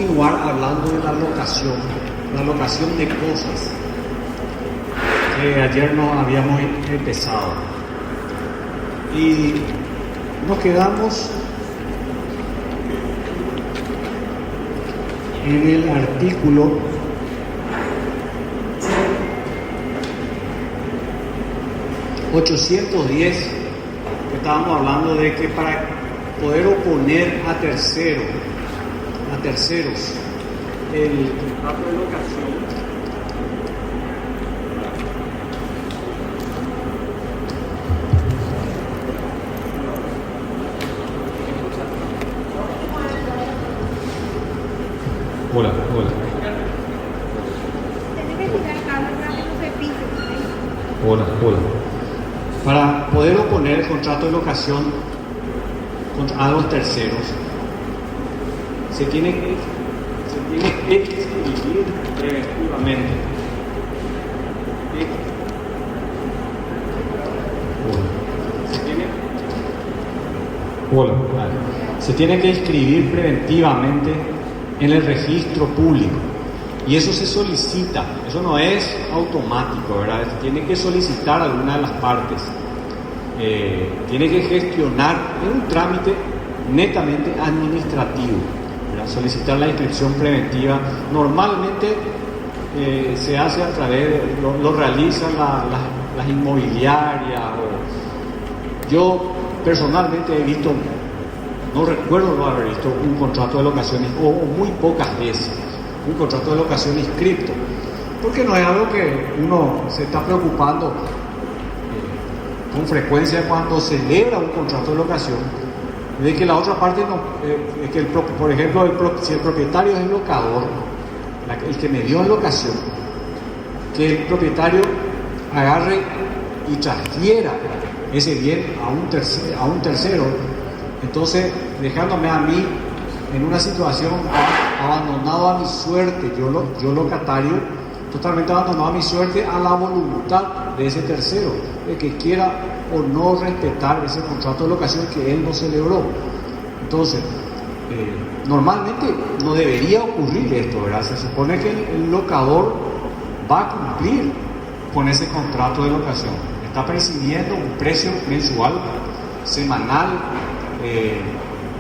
continuar hablando de la locación de cosas que ayer no habíamos empezado. Y nos quedamos en el artículo 810, que estábamos hablando de que para poder oponer a terceros el contrato de locación, Hola. Hola. para poder oponer el contrato de locación a los terceros, se tiene que escribir preventivamente. Se tiene que inscribir preventivamente en el registro público, y eso se solicita, eso no es automático, ¿verdad? Se tiene que solicitar alguna de las partes, tiene que gestionar, es un trámite netamente administrativo, ¿verdad? Solicitar la inscripción preventiva normalmente se hace a través, lo realizan las inmobiliarias, yo personalmente he visto, no recuerdo no haber visto un contrato de locación, o muy pocas veces, un contrato de locación inscrito, porque no es algo que uno se está preocupando con frecuencia cuando celebra un contrato de locación, de que la otra parte no, que por ejemplo, si el propietario es el locador, el que me dio en locación, que el propietario agarre y transfiera ese bien a un tercero, entonces dejándome a mí en una situación abandonado a mi suerte, yo locatario, totalmente abandonado a mi suerte, a la voluntad de ese tercero, de que quiera o no respetar ese contrato de locación que él no celebró. Entonces, normalmente no debería ocurrir esto, ¿verdad? Se supone que el locador va a cumplir con ese contrato de locación, está percibiendo un precio mensual, semanal,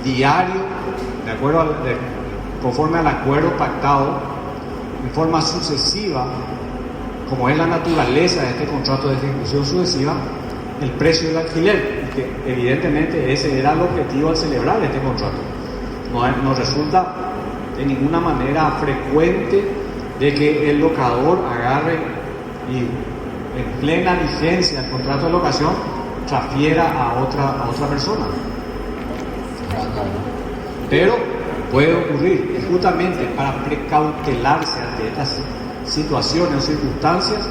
diario, conforme al acuerdo pactado, en forma sucesiva, como es la naturaleza de este contrato de ejecución sucesiva, el precio del alquiler, y que evidentemente ese era el objetivo al celebrar este contrato. No resulta de ninguna manera frecuente de que el locador agarre y en plena vigencia del contrato de locación transfiera a otra persona. Pero puede ocurrir, y justamente para precautelarse ante estas situaciones o circunstancias,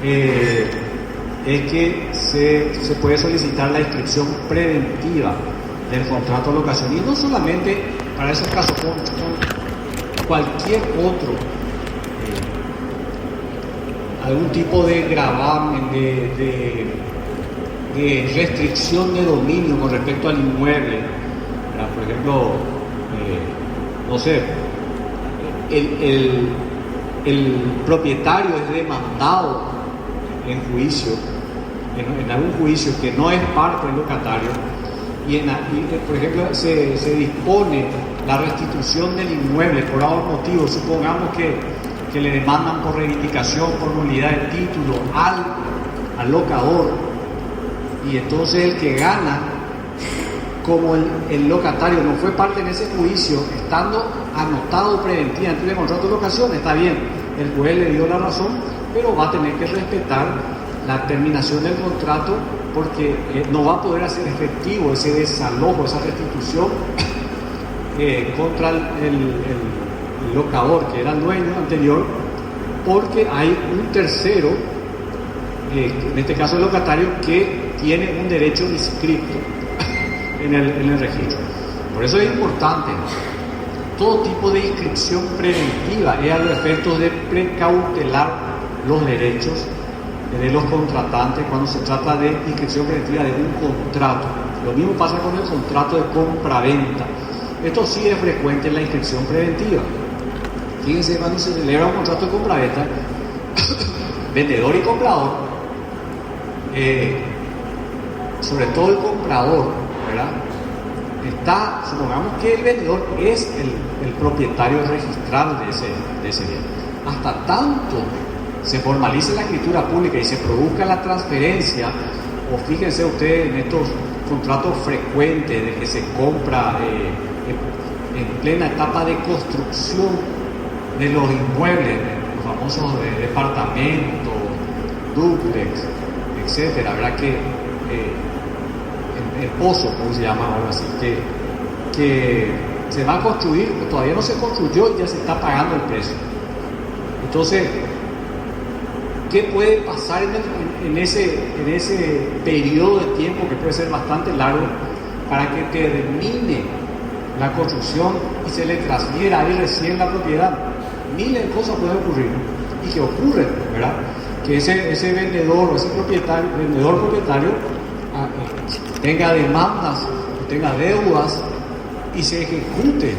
es que se puede solicitar la inscripción preventiva del contrato de locación, y no solamente para esos casos, con cualquier otro, algún tipo de gravamen, de restricción de dominio con respecto al inmueble, ¿verdad? Por ejemplo, no sé, el propietario es demandado en juicio, en algún juicio que no es parte del locatario, y por ejemplo se dispone la restitución del inmueble por algún motivo, supongamos que le demandan por reivindicación, por nulidad de título al locador, y entonces el que gana, como el locatario no fue parte en ese juicio, estando anotado preventivamente en el contrato de locación, está bien, el juez le dio la razón, pero va a tener que respetar la terminación del contrato, porque no va a poder hacer efectivo ese desalojo, esa restitución contra el locador, que era el dueño anterior, porque hay un tercero, en este caso el locatario, que tiene un derecho inscrito en el registro. Por eso es importante todo tipo de inscripción preventiva, es a los efectos de precautelar los derechos de los contratantes cuando se trata de inscripción preventiva de un contrato. Lo mismo pasa con el contrato de compra-venta. Esto sí es frecuente en la inscripción preventiva. Fíjense, cuando se celebra un contrato de compraventa, vendedor y comprador, sobre todo el comprador, ¿verdad? Supongamos que el vendedor es el propietario registral de ese bien. Hasta tanto se formalice la escritura pública y se produzca la transferencia, o fíjense ustedes en estos contratos frecuentes de que se compra en plena etapa de construcción de los inmuebles, los famosos departamentos, dúplex, etcétera, ¿verdad? Que el pozo, como se llama ahora, así que se va a construir, todavía no se construyó y ya se está pagando el precio. Entonces, ¿qué puede pasar en ese periodo de tiempo que puede ser bastante largo para que termine la construcción y se le transfiera ahí recién la propiedad? Miles de cosas pueden ocurrir y que ocurren, ¿verdad? Que ese vendedor o ese propietario tenga demandas, tenga deudas y se ejecute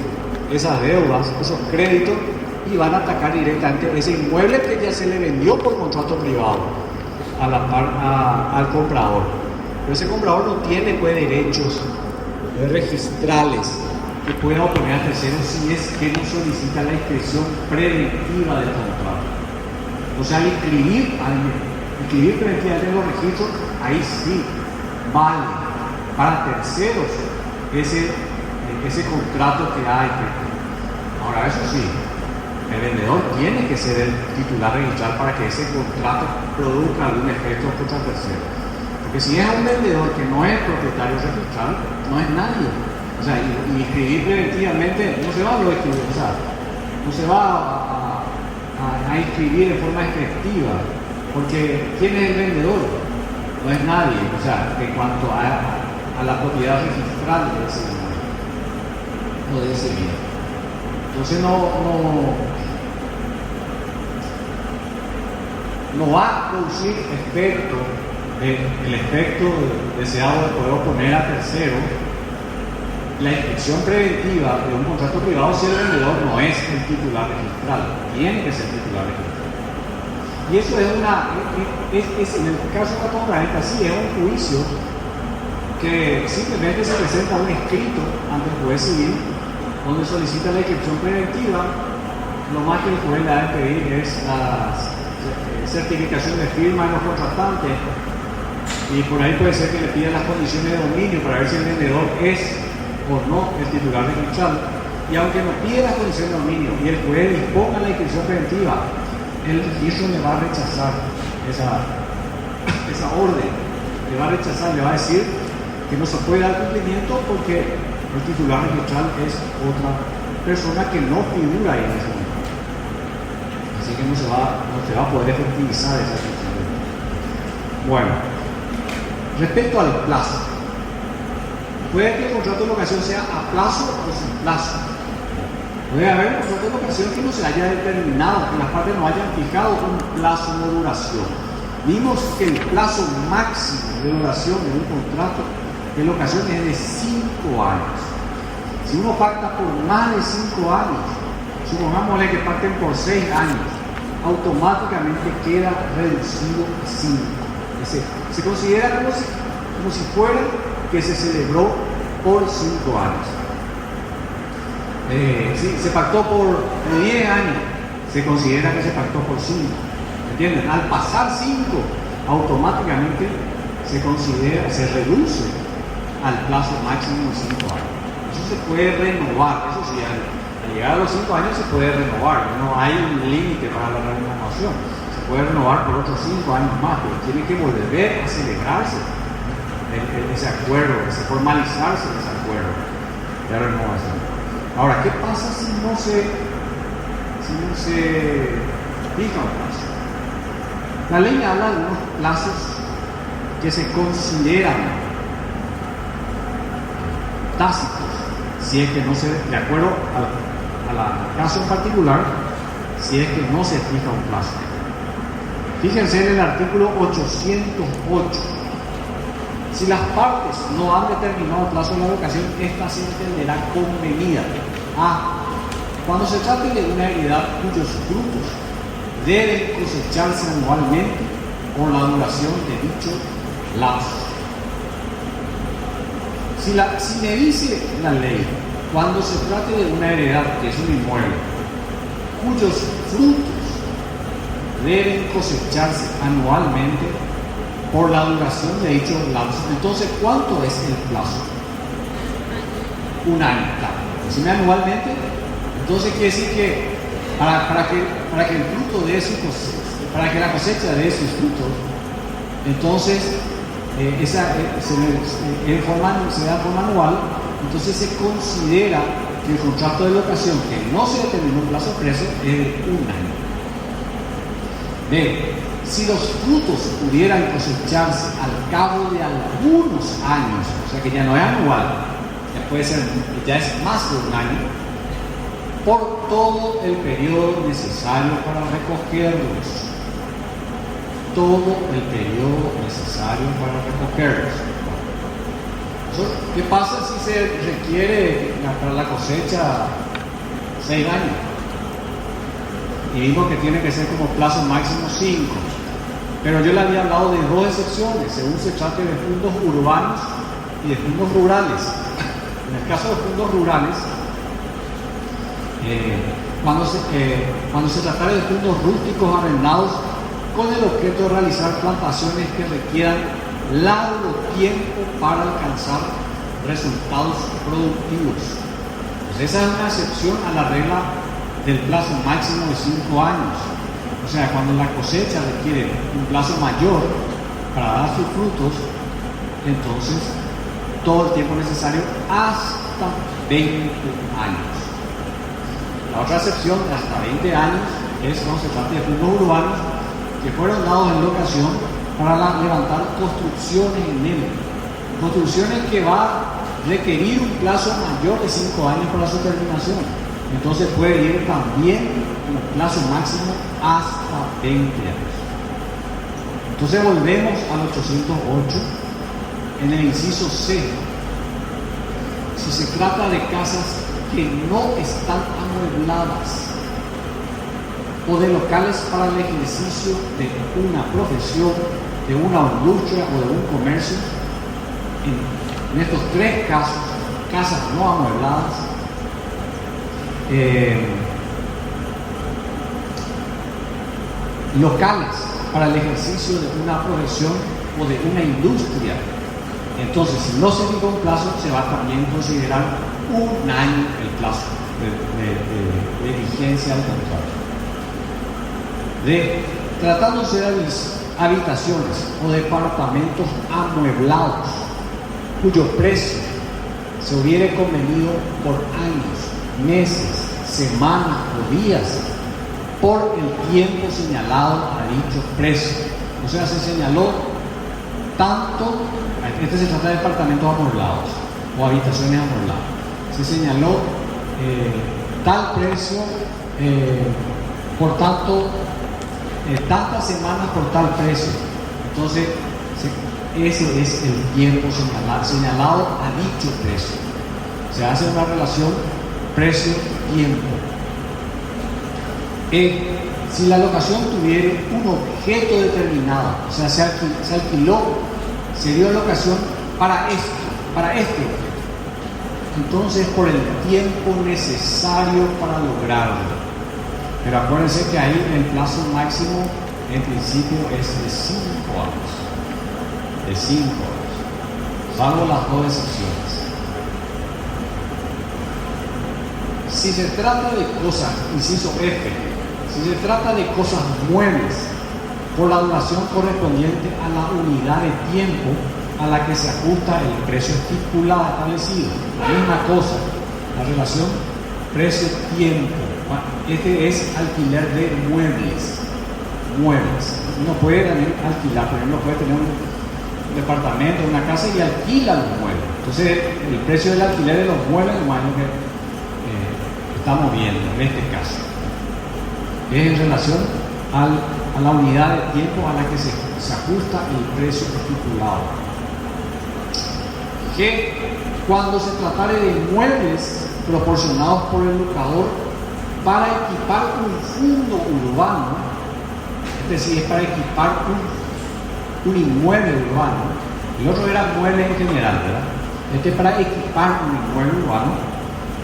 esas deudas, esos créditos, y van a atacar directamente ese inmueble que ya se le vendió por contrato privado al comprador. Pero ese comprador no tiene derechos registrales que pueda oponer a terceros si es que no solicita la inscripción preventiva del contrato. O sea, al inscribir preventivamente en los registros, ahí sí vale para terceros ese contrato que hay. Ahora, eso sí, el vendedor tiene que ser el titular registral para que ese contrato produzca algún efecto contra terceros. Porque si es un vendedor que no es propietario registral, no es nadie. O sea, y inscribir preventivamente no se va no se va a inscribir de forma efectiva, porque ¿quién es el vendedor? No es nadie. O sea, en cuanto a la propiedad registral de ese bien. Entonces no va a producir efecto, el efecto deseado de poder oponer a tercero la inscripción preventiva de un contrato privado si el vendedor no es el titular registral. Tiene que ser titular registral. Y eso es en el caso de la compraventa, sí, es un juicio que simplemente se presenta un escrito ante el juez civil donde solicita la inscripción preventiva. Lo más que el juez le ha de pedir es la certificación de firma de los contratantes, y por ahí puede ser que le pida las condiciones de dominio para ver si el vendedor es o no el titular registral. Y aunque no pide las condiciones de dominio y el juez disponga la inscripción preventiva, el registro le va a rechazar esa orden, le va a rechazar, le va a decir que no se puede dar cumplimiento porque el titular registral es otra persona que no figura ahí en ese momento. Así que no se va a poder efectivizar esa inscripción. Bueno, respecto al plazo, puede que el contrato de locación sea a plazo o sin plazo. Puede haber un contrato de locación que no se haya determinado, que las partes no hayan fijado un plazo de duración. Vimos que el plazo máximo de duración de un contrato de locación es de 5 años. Si uno pacta por más de 5 años, supongámosle que pacten por 6 años, automáticamente queda reducido a 5. Se considera como si fuera que se celebró por 5 años. Si se pactó por 10 años, se considera que se pactó por 5. ¿Entienden? Al pasar 5, automáticamente se reduce al plazo máximo de 5 años. Eso se puede renovar, eso sí, al llegar a los 5 años se puede renovar, no hay un límite para la renovación. Se puede renovar por otros 5 años más, pero tiene que volver a celebrarse ese acuerdo, formalizarse ese acuerdo de renovación. Ahora, ¿qué pasa si no se fija un plazo? La ley habla de unos plazos que se consideran tácitos, si es que no se, de acuerdo al caso en particular, si es que no se fija un plazo. Fíjense en el artículo 808. Si las partes no han determinado el plazo de la locación, esta se entenderá convenida. Cuando se trate de una heredad cuyos frutos deben cosecharse anualmente por la duración de dicho lapso. Si me dice la ley, cuando se trate de una heredad que es un inmueble, cuyos frutos deben cosecharse anualmente por la duración de dicho lapso, entonces ¿cuánto es el plazo? Un año, claro. Decime anualmente, entonces quiere decir que para que el fruto de su cosecha, para que la cosecha de sus frutos, entonces se da de forma anual, entonces se considera que el contrato de locación que no se determinó un plazo preso es de un año. Si los frutos pudieran cosecharse al cabo de algunos años, o sea que ya no es anual, ya es más de un año, por todo el periodo necesario para recogerlos. Todo el periodo necesario para recogerlos. ¿Qué pasa si se requiere para la cosecha 6 años? Y digo que tiene que ser como plazo máximo 5. Pero yo le había hablado de 2 excepciones, según se trate de fondos urbanos y de fondos rurales. En el caso de fondos rurales, cuando se tratara de fondos rústicos arrendados con el objeto de realizar plantaciones que requieran largo tiempo para alcanzar resultados productivos. Pues esa es una excepción a la regla del plazo máximo de 5 años. O sea, cuando la cosecha requiere un plazo mayor para dar sus frutos, entonces todo el tiempo necesario hasta 20 años. La otra excepción de hasta 20 años es cuando se trata de fondos urbanos que fueron dados en locación para levantar construcciones en él. Construcciones que va a requerir un plazo mayor de 5 años para su terminación. Entonces puede ir también un plazo máximo hasta 20 años. Entonces volvemos al 808 en el inciso C. Si se trata de casas que no están amuebladas o de locales para el ejercicio de una profesión, de una industria o de un comercio, en estos 3 casos, casas no amuebladas, locales para el ejercicio de una profesión o de una industria, entonces si no se fija un plazo, se va a también considerar un año el plazo de vigencia del contrato. Tratándose de habitaciones o departamentos amueblados cuyo precio se hubiere convenido por años, meses, semanas o días por el tiempo señalado a dicho precio. O sea, se señaló tanto, se trata de departamentos amueblados o habitaciones amuebladas, se señaló tal precio por tanto, tantas semanas por tal precio. Entonces, ese es el tiempo señalado a dicho precio. Se hace una relación precio-tiempo. Si la locación tuviera un objeto determinado, o sea, se alquiló, se dio locación para este objeto, entonces por el tiempo necesario para lograrlo. Pero acuérdense que ahí el plazo máximo en principio es de 5 años. De 5 años, salvo las 2 excepciones. Si se trata de cosas, inciso F, si se trata de cosas muebles por la duración correspondiente a la unidad de tiempo a la que se ajusta el precio estipulado establecido, la misma cosa, la relación precio-tiempo. Este es alquiler de muebles. Uno puede también alquilar, por ejemplo, puede tener un departamento, una casa y alquila los muebles. Entonces, el precio del alquiler de los muebles no es lo que estamos viendo en este caso. Es en relación a la unidad de tiempo a la que se ajusta el precio estipulado. que cuando se tratare de muebles proporcionados por el locador para equipar un fondo urbano, es decir, es para equipar un inmueble urbano, y otro era muebles en general, ¿verdad? Este es para equipar un inmueble urbano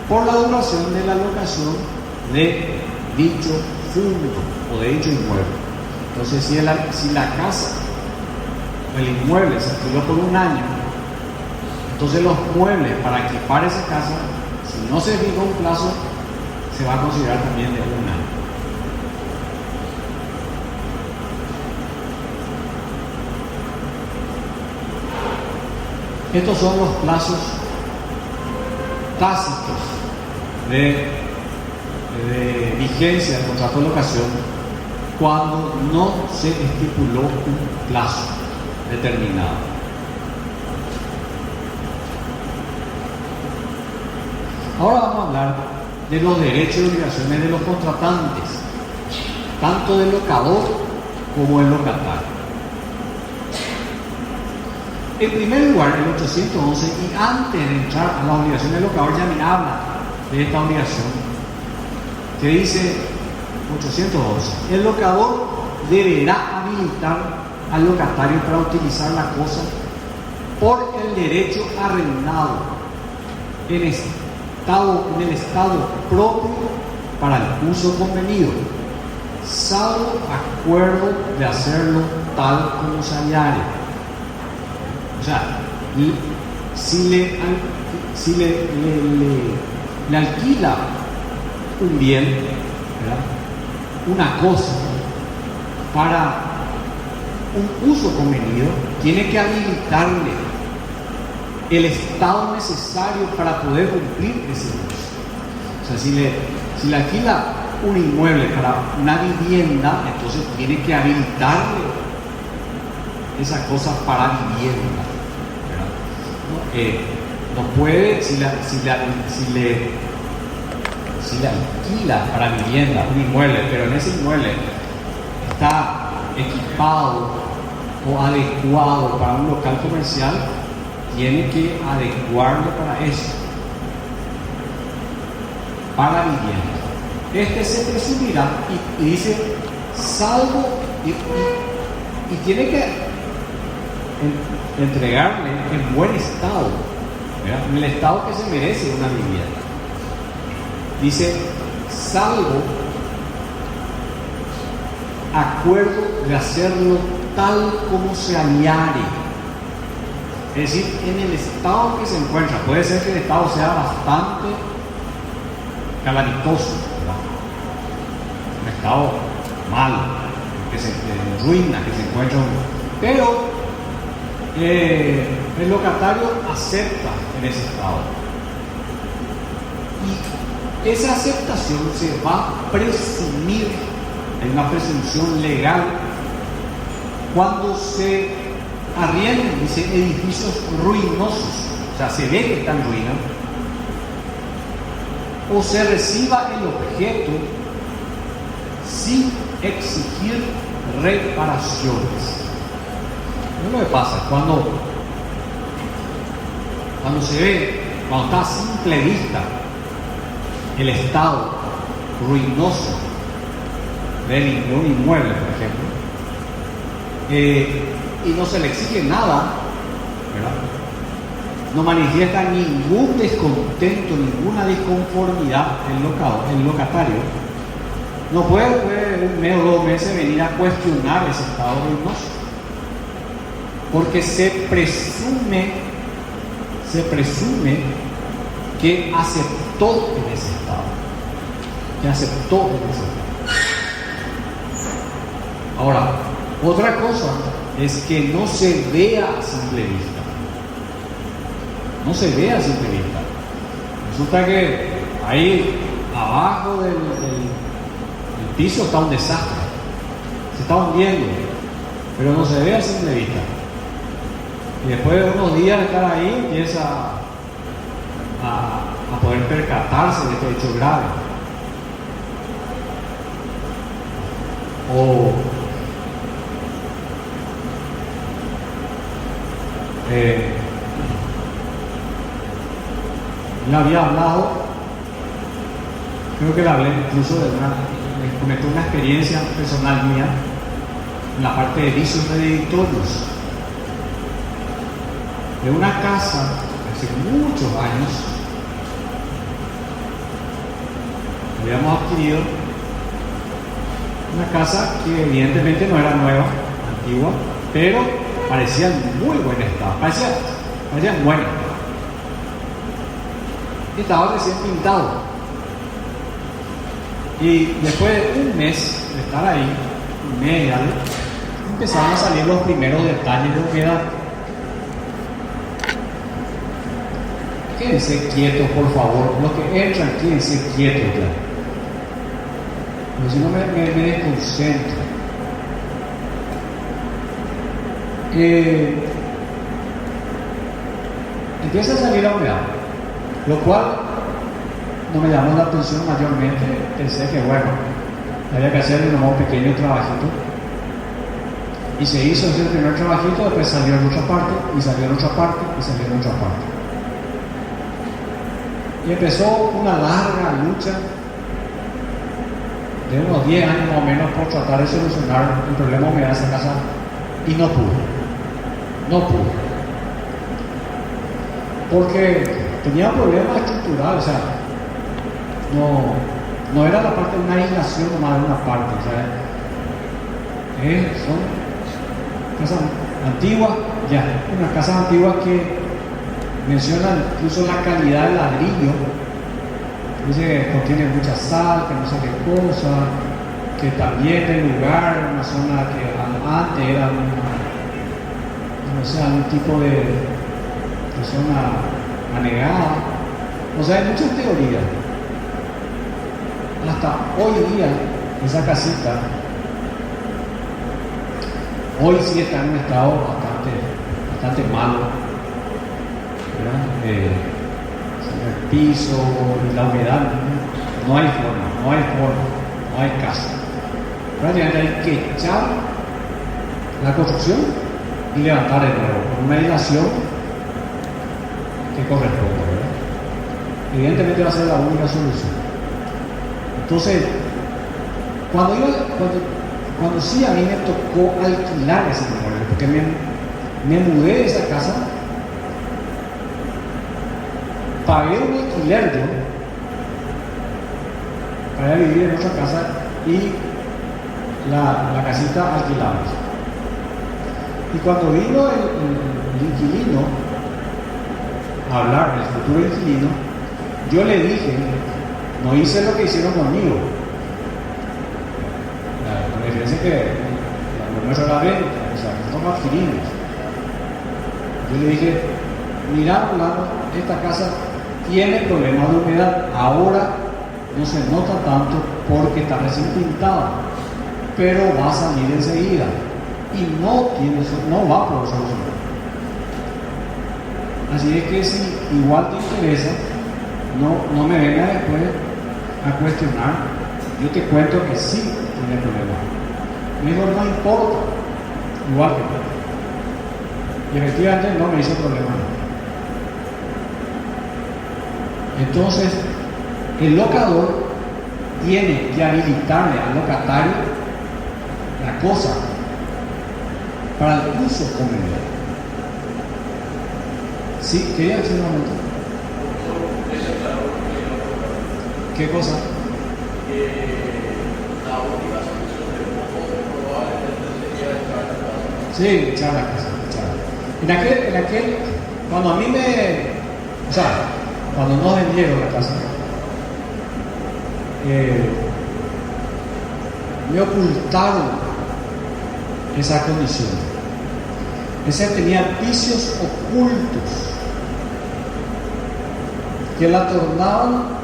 por la duración de la locación de dicho fondo o de dicho inmueble. Entonces, si la casa o el inmueble se alquiló por un año, entonces los muebles para equipar esa casa, si no se fija un plazo, se va a considerar también de un año. Estos son los plazos tácitos de vigencia del contrato de locación cuando no se estipuló un plazo determinado. Ahora vamos a hablar de los derechos y obligaciones de los contratantes, tanto del locador como del locatario. En primer lugar, el 811, y antes de entrar a la obligación del locador, ya me habla de esta obligación, que dice 811, el locador deberá habilitar al locatario para utilizar la cosa por el derecho arrendado en el estado propio para el uso convenido, salvo acuerdo de hacerlo tal como se hallare. O sea, si le alquila un bien, ¿verdad?, una cosa para un uso convenido, tiene que habilitarle el estado necesario para poder cumplir ese uso. O sea, si le alquila un inmueble para una vivienda, entonces tiene que habilitarle esa cosa para vivienda, ¿verdad? No puede, si le alquila para vivienda un inmueble, pero en ese inmueble está equipado o adecuado para un local comercial, tiene que adecuarlo para eso, para vivienda. Este se presumirá y dice salvo y tiene que entregarle en buen estado, ¿verdad?, en el estado que se merece una vivienda. Dice salvo acuerdo de hacerlo tal como se hallare, es decir, en el estado que se encuentra. Puede ser que el estado sea bastante calamitoso, ¿verdad?, un estado malo, que se ruina, que se encuentra, pero el locatario acepta en ese estado, y esa aceptación se va a presumir, hay una presunción legal cuando se arriendan, dice, edificios ruinosos, o sea, se ve que están en ruina, o se reciba el objeto sin exigir reparaciones. ¿Qué es lo que pasa? Cuando se ve, cuando está a simple vista el estado ruinoso de un inmueble, por ejemplo, y no se le exige nada, ¿verdad?, no manifiesta ningún descontento, ninguna disconformidad el locatario, no puede un mes o 2 meses venir a cuestionar ese estado ruinoso, porque se presume que aceptó en ese estado, Ahora, otra cosa es que no se vea a simple vista. Resulta que ahí abajo del piso está un desastre, se está hundiendo, pero no se ve a simple vista. Y después de unos días de estar ahí, empieza a poder percatarse de este hecho grave. le había hablado, creo que le hablé incluso me comentó una experiencia personal mía en la parte de vicios rededitorios de una casa hace muchos años. Habíamos adquirido una casa que evidentemente no era nueva, antigua, pero parecía en muy buen estado, parecía en buen estado. Y estaba recién pintado. Y después de un mes de estar ahí, un mes y algo, empezaron a salir los primeros detalles de humedad. Quédense quietos, por favor. Los que entran, quédense quietos ya. Porque si no me desconcentro. Empieza a salir la humedad, lo cual no me llamó la atención mayormente. Pensé que bueno, había que hacer un pequeño trabajito. Y se hizo ese primer trabajito, después salió en otra parte, y salió en otra parte, y salió en otra parte. Y empezó una larga lucha de unos 10 años más o menos por tratar de solucionar el problema de humedad de esa casa, y no pudo. Porque tenía un problema estructural, o sea, no era la parte de una aislación nomás de una parte, o sea, son casas antiguas, unas casas antiguas que mencionan incluso la calidad del ladrillo. Dice que contiene mucha sal, que no sé qué cosa, que también el lugar, una zona que antes era un tipo de zona anegada. O sea, hay muchas teorías. Hasta hoy día, esa casita, hoy sí está en un estado bastante malo, ¿verdad? El piso y la humedad, no hay forma, no hay caso. Prácticamente hay que echar la construcción y levantar de nuevo, con una aislación que corresponde, ¿verdad? Evidentemente va a ser la única solución. Entonces, cuando sí a mí me tocó alquilar ese inmueble, porque me mudé de esa casa, pagué un alquiler yo para vivir en otra casa y la casita alquilamos. Y cuando vino el inquilino a hablar, el futuro inquilino, yo le dije, no hice lo que hicieron conmigo. La diferencia es que lo nuestro era venta, o sea, nosotros adquirimos. Yo le dije, mira, fulano, esta casa tiene problemas de humedad, ahora no se nota tanto porque está recién pintada, pero va a salir enseguida y no va a poder solucionar. Así es que si igual te interesa, no me venga después a cuestionar. Yo te cuento que sí tiene problemas. Me dijo, no importa, igual que tú. Y efectivamente no me hizo problema. Entonces, el locador tiene que habilitarle al locatario la cosa para el uso común. ¿Sí? ¿Quería decir un momento? ¿Qué cosa? La única solución de poco probablemente sería echar la casa. Sí, echar la casa. En aquel, cuando a mí cuando nos vendieron la casa, me ocultaron esa condición. Esa tenía vicios ocultos que la tornaban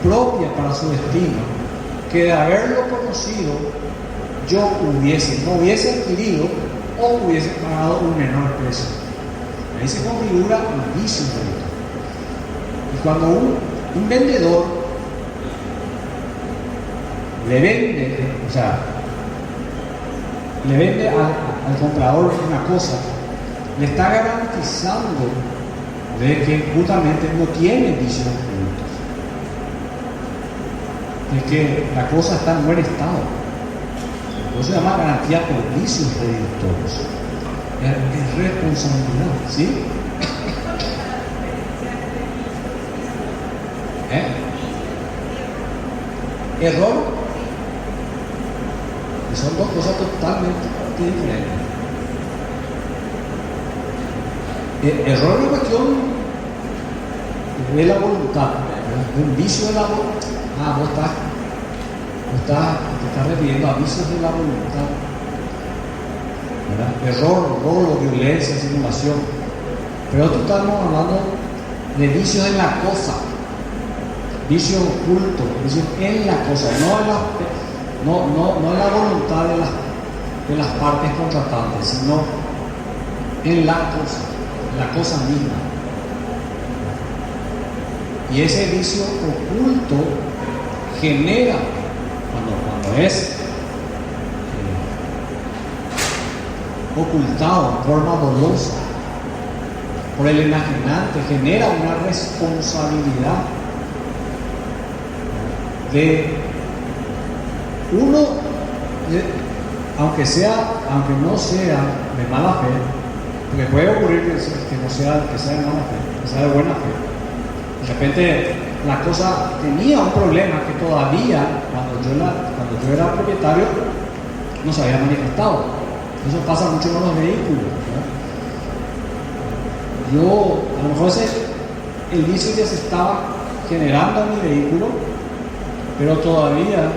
impropia para su destino, que de haberlo conocido yo no hubiese adquirido o hubiese pagado un menor precio. Ahí se configura el vicio. Y cuando un vendedor le vende al comprador una cosa, le está garantizando de que justamente no tiene vicios ocultos, de que la cosa está en buen estado. Por eso se llama garantía por vicios reductores. Es responsabilidad, ¿sí? Error, que son dos cosas totalmente diferentes. Error es una cuestión de la voluntad, de un vicio de la voluntad. Vos te estás refiriendo a vicios de la voluntad, ¿verdad? Error, robo, violencia, simulación. Pero nosotros estamos hablando de vicios en la cosa, vicio oculto, vicio en la cosa, no en la voluntad de las partes contratantes, sino en la cosa misma. Y ese vicio oculto genera, cuando es ocultado en forma dolosa por el enajenante, genera una responsabilidad de uno, aunque no sea de mala fe, porque puede ocurrir que no sea de mala fe, que sea de buena fe. De repente la cosa tenía un problema que todavía cuando yo era propietario no se había manifestado. Eso pasa mucho con los vehículos, ¿no? Yo, a lo mejor el vicio ya se estaba generando en mi vehículo, pero todavía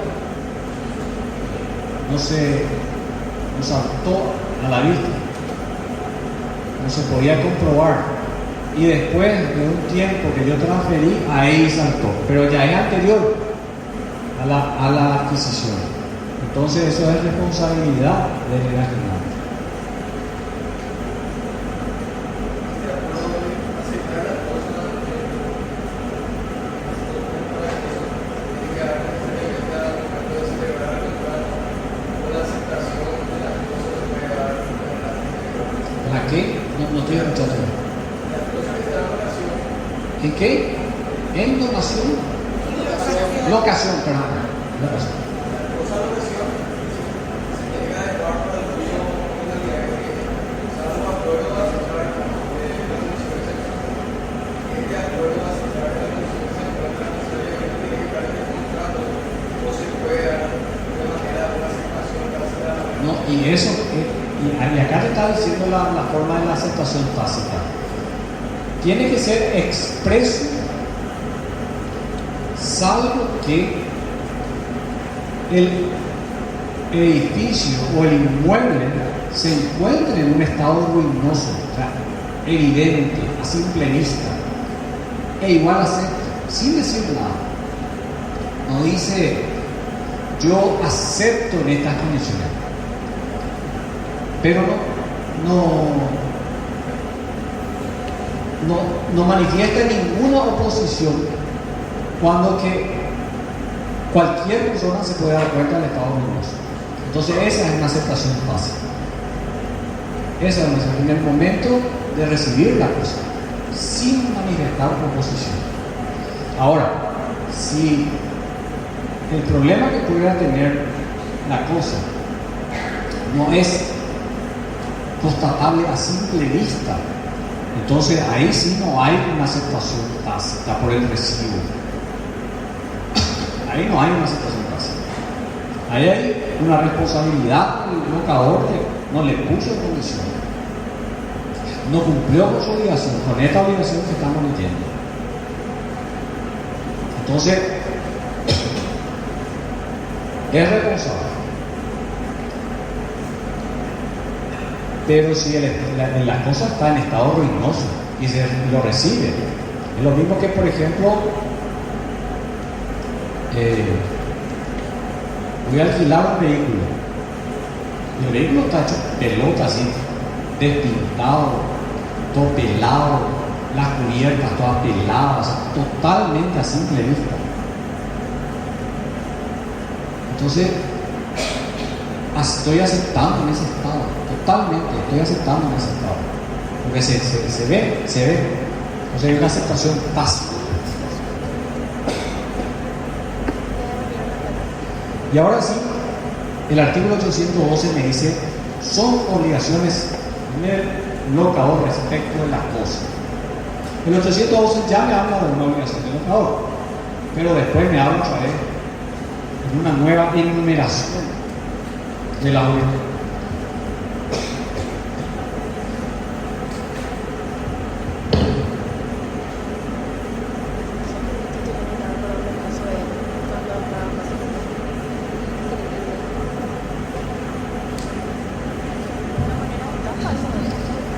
no saltó a la vista, no se podía comprobar. Y después de un tiempo que yo transferí, ahí saltó, pero ya es anterior a la adquisición. Entonces eso es responsabilidad del enajenante. ¿La qué? No estoy escuchando. ¿En qué? ¿En donación? Locación, perdón. Locación. No, y eso, y acá te está diciendo la forma de la aceptación tácita. Tiene que ser expreso, salvo que el edificio o el inmueble se encuentre en un estado ruinoso, o sea, evidente, a simple vista, e igual acepta, sin decir nada. No dice, yo acepto en estas condiciones, pero no manifiesta ninguna oposición cuando que cualquier persona se puede dar cuenta del estado ruinoso. Entonces esa es una aceptación fácil. Esa es en el momento de recibir la cosa, sin manifestar oposición. Ahora, si el problema que pudiera tener la cosa no es constatable a simple vista, entonces ahí sí no hay una aceptación tácita por el recibo. Ahí no hay una aceptación tácita. Ahí hay una responsabilidad del locador que no le puso condición, no cumplió con su obligación, con esta obligación que estamos metiendo. Entonces es responsable. Pero si la cosa está en estado ruinoso y se lo recibe, es lo mismo que, por ejemplo, voy a alquilar un vehículo. El vehículo está hecho pelota, así, despintado, todo pelado, las cubiertas todas peladas, totalmente a simple vista. Entonces, estoy aceptando en ese estado, totalmente estoy aceptando en ese estado, porque se ve, O sea, hay una aceptación tácita. Y ahora sí, el artículo 812 me dice, son obligaciones del locador respecto de la cosa. El 812 ya me habla de una obligación del locador, pero después me habla otra vez de una nueva enumeración de la obligación.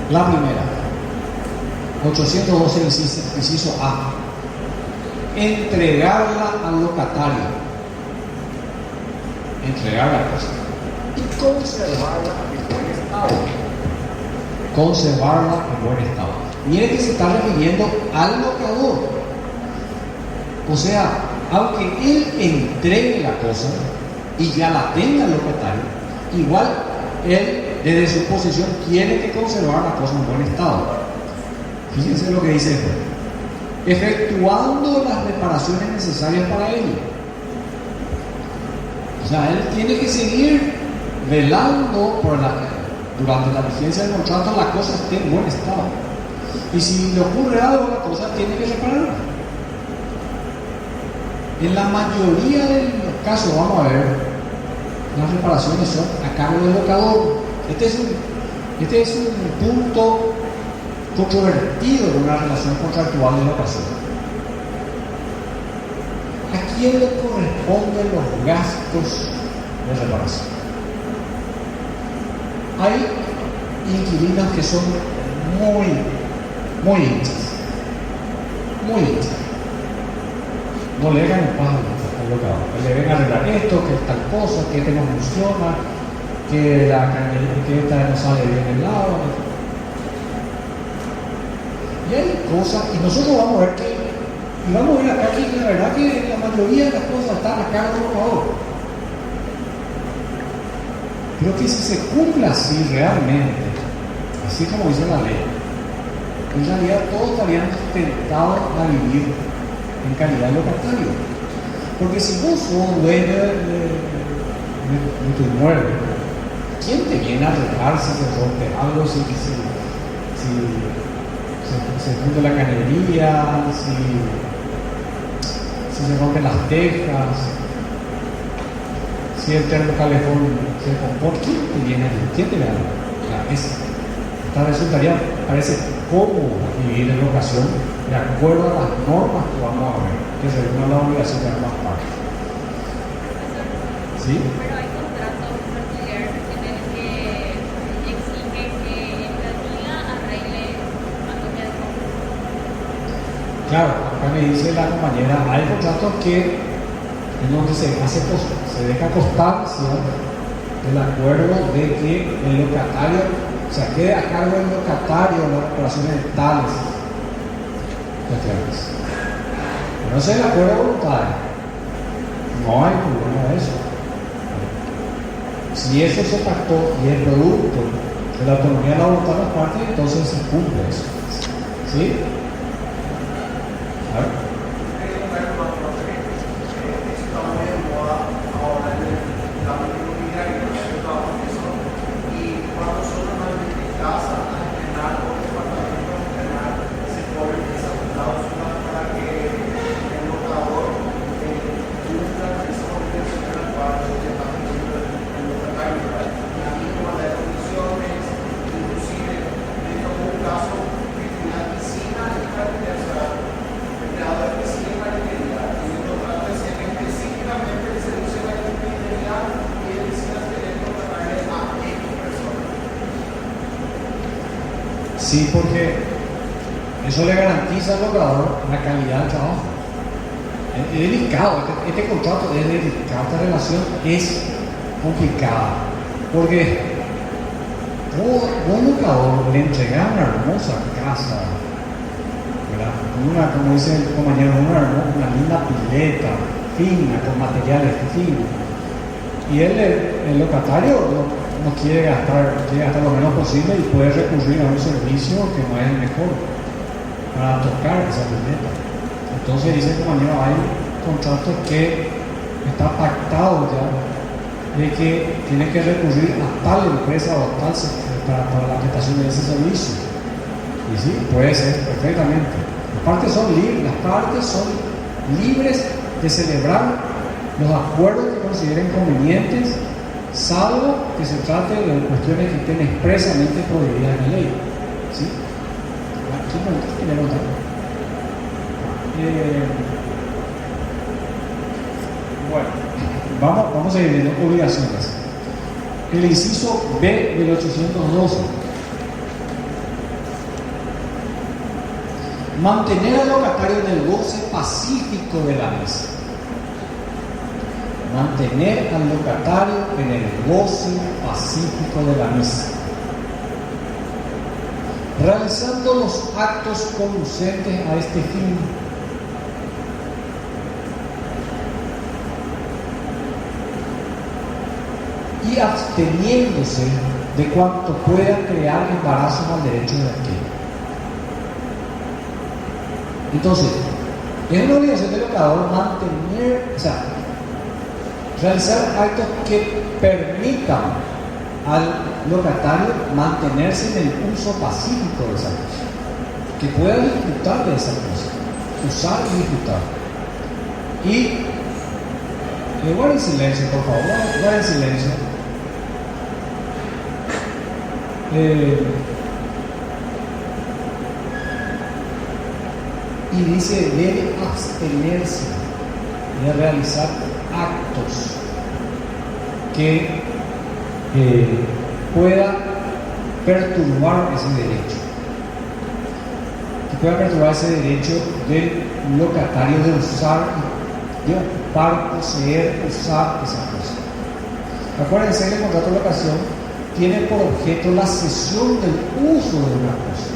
La primera, 812 inciso A, entregarla al locatario, entregar la cosa y conservarla en buen estado. Conservarla en buen estado. Mire que se está refiriendo al locador. O sea, aunque él entregue la cosa y ya la tenga el locatario, igual él desde su posición tiene que conservar la cosa en buen estado. Fíjense lo que dice esto: efectuando las reparaciones necesarias para ello. O sea, él tiene que seguir velando durante la vigencia del contrato la cosa esté en buen estado. Y si le ocurre algo, la cosa tiene que repararla. En la mayoría de los casos, vamos a ver, las reparaciones son a cargo del locador. Este es un punto controvertido de una relación contractual de locación. ¿A quién le corresponden los gastos de reparación? Hay inquilinos que son muy hinchas. No le hagan el pago al locador. Le ven a arreglar esto, que tal cosa, que este no funciona, que esta no sale bien el lado. Y hay cosas, y nosotros vamos a ver y vamos a ver acá que la verdad que la mayoría de las cosas están a cargo del locador. Pero que si se cumple así realmente, así como dice la ley, en realidad todos estarían tentados a vivir en calidad de locatario. Porque si vos sos dueño de tu inmueble, ¿quién te viene a arreglar si se rompe algo, si se funde la cañería, si se rompen las tejas, si el termocalefón se comporta? ¿Quién te viene a arreglar? ¿Quién te viene a arreglar? Esta resultaría, parece cómodo vivir en locación de acuerdo a las normas que vamos a ver, que se regulan la obligación de ambas partes. ¿Sí? Pero hay contratos de alquiler en el que exige que el alquiler arregle algo que es como. Claro, acá me dice la compañera, hay contratos en donde se deja constancia del acuerdo de que el locatario, o sea, quede a cargo del locatario las reparaciones de tales cuestiones. Pero ese es el acuerdo voluntario. No hay problema de eso. Si eso se pactó y es producto de la autonomía de la voluntad de las partes, entonces se cumple eso. ¿Sí? A ver. Sí, porque eso le garantiza al locador la calidad del trabajo. Es delicado, este contrato es delicado, esta relación es complicada, porque un locador le entrega una hermosa casa, ¿verdad? Como dice el compañero, una linda pileta fina, con materiales finos, y el locatario no quiere gastar lo menos posible y puede recurrir a un servicio que no es el mejor. para tocar esa vivienda. Entonces dice el compañero, hay contratos que está pactado ya de que tiene que recurrir a tal empresa o a tal sector para la prestación de ese servicio. Y sí, puede ser perfectamente. Las partes son libres de celebrar los acuerdos que consideren convenientes, salvo que se trate de cuestiones que estén expresamente prohibidas en la ley. ¿Sí? Simplemente quería notar. Bueno, vamos a ir viendo obligaciones. El inciso B del 812. Mantener al locatario en el goce pacífico de la misa. Mantener al locatario en el goce pacífico de la misa. Realizando los actos conducentes a este fin. Y absteniéndose de cuanto pueda crear embarazos al derecho de aquel. Entonces, es una obligación del locador realizar actos que permitan al locatario mantenerse en el uso pacífico de esa cosa, que pueda disfrutar de esa cosa, usar y disfrutar. Y guarden silencio, por favor, guarden silencio. Y dice, debe abstenerse de realizar actos que pueda perturbar ese derecho. Que pueda perturbar ese derecho del locatario de usar, de ocupar, poseer, usar esa cosa. Acuérdense que el contrato de locación tiene por objeto la cesión del uso de una cosa,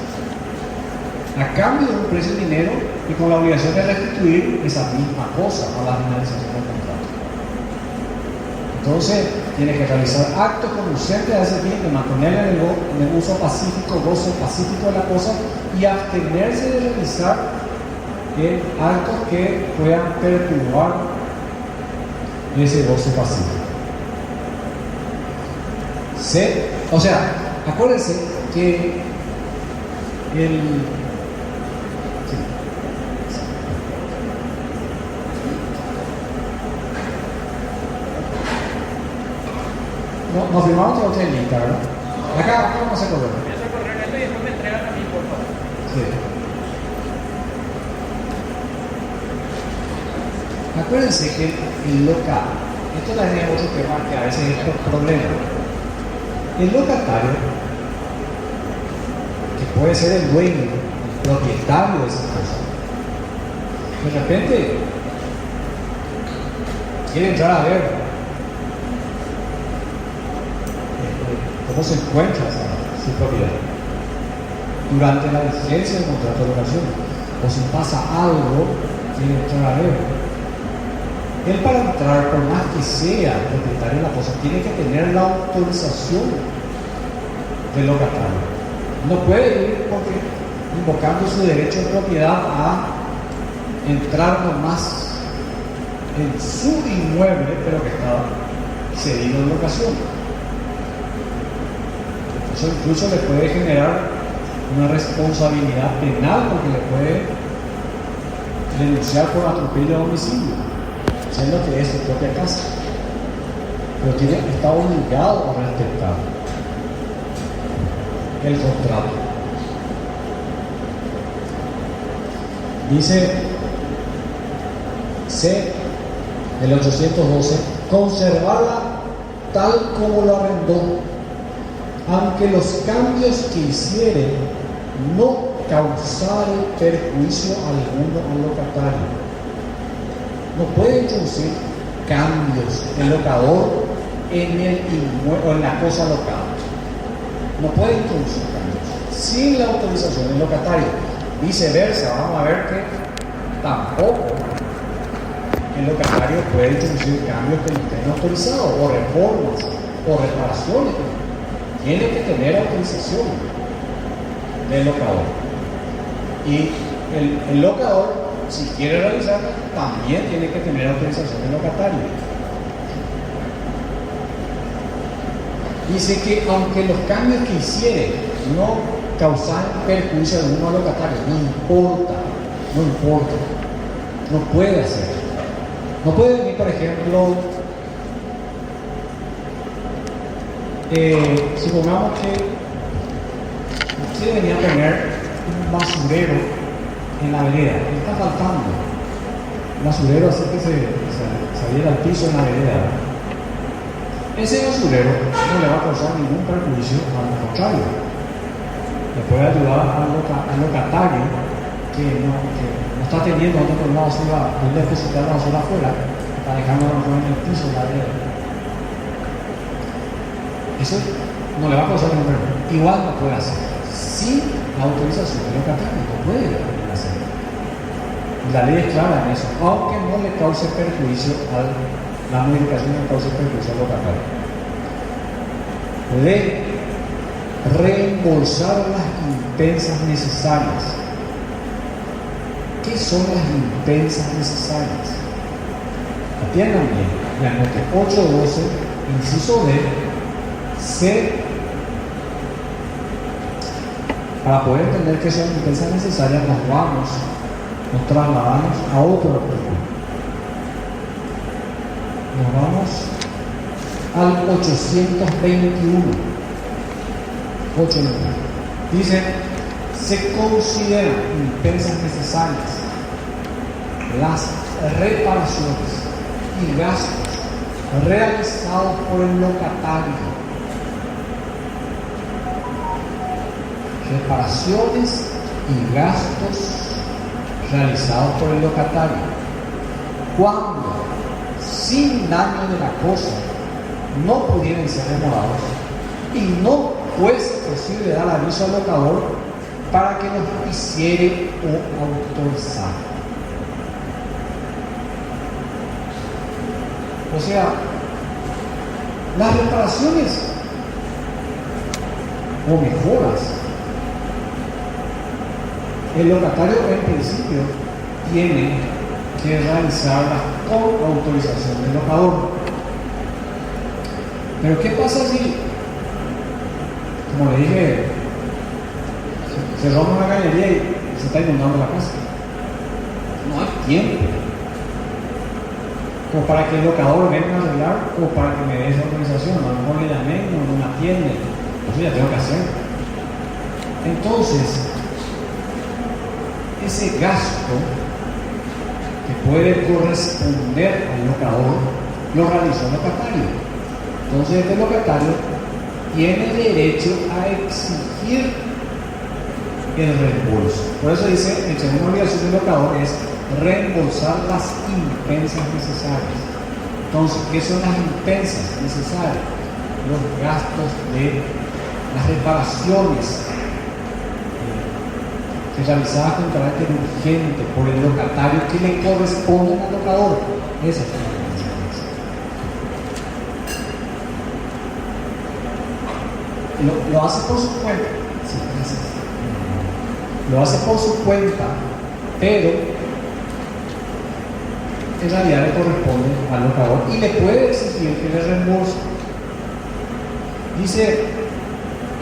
a cambio de un precio en dinero y con la obligación de restituir esa misma cosa a la finalización del contrato. Entonces, tiene que realizar actos conducentes a ese fin de mantenerla en el uso pacífico, goce pacífico de la cosa y abstenerse de realizar actos que puedan perturbar ese goce pacífico. Acuérdense que nos firmamos otra lista, ¿verdad? Acá vamos a correr. Empiezo a correr esto y después me entregan a mí, por favor. Sí. Acuérdense que el local, esto también es otro tema que a veces es un problema. El locatario, que puede ser el dueño, el propietario de esa cosa, de repente quiere entrar a ver cómo se encuentra su propiedad durante la vigencia del contrato de locación, o si pasa algo, quiere entrar a ver. Él, para entrar, por más que sea el propietario de la cosa, tiene que tener la autorización del locatario. No puede ir porque invocando su derecho de propiedad a entrar nomás en su inmueble, pero que está cedido en locación. Eso incluso le puede generar una responsabilidad penal, porque le puede denunciar por atropello a homicidio, siendo que es su propia casa, pero está obligado a respetar el contrato. Dice C del 812, conservarla tal como lo arrendó, aunque los cambios que hiciere no causare perjuicio alguno al locatario. No puede introducir cambios el locador en el inmueble o en la cosa local. No puede introducir cambios sin la autorización del locatario. Viceversa, vamos a ver que tampoco el locatario puede introducir cambios que no estén autorizados, o reformas, o reparaciones. Tiene que tener autorización del locador. Y el locador, si quiere realizar, también tiene que tener autorización del locatario. Dice que aunque los cambios que hiciere no causan perjuicio alguno al locatario, no importa, no puede hacer. No puede venir, por ejemplo, supongamos que usted venía a poner un basurero en la vereda, le está faltando un basurero así que se saliera al piso en la vereda. Ese basurero no le va a causar ningún perjuicio, al contrario, le puede ayudar al locatario que no está teniendo donde poner la basura, donde depositar la basura afuera, está dejando la basura en el piso de la vereda. Eso no le va a causar ningún perjuicio. Igual no puede hacer, sin la autorización del locatario, no puede hacer. La ley es clara en eso, aunque no le cause perjuicio la modificación no le cause perjuicio al locatario. De reembolsar las impensas necesarias. ¿Qué son las impensas necesarias? Atiendan bien, la nota 812, inciso D, para poder entender qué son impensas necesarias, nos trasladamos a otro artículo. Nos vamos al 821. Dice, se consideran impensas necesarias las reparaciones y gastos realizados por el locatario. Reparaciones y gastos realizados por el locatario cuando sin daño de la cosa no pudieran ser remorados y no fuese posible dar aviso al locador para que los hiciere o autorizara. O sea, las reparaciones o mejoras, el locatario en principio tiene que realizarlas con autorización del locador. Pero ¿qué pasa si, como le dije, se rompe una cañería y se está inundando la casa? No hay tiempo o para que el locador venga a arreglar o para que me dé esa autorización. A lo mejor le llamé, no me atiende, eso ya tengo que hacer. Entonces, ese gasto que puede corresponder al locador lo realizó el locatario. Entonces este locatario tiene derecho a exigir el reembolso. Por eso dice, en segunda obligación del locador es reembolsar las impensas necesarias. Entonces, ¿qué son las impensas necesarias? Los gastos de las reparaciones realizadas con carácter urgente por el locatario que le corresponden al locador. Esa es la diferencia. Lo hace por su cuenta. Sí, gracias. Lo hace por su cuenta, pero en realidad le corresponde al locador y le puede exigir que le reembolse. Dice,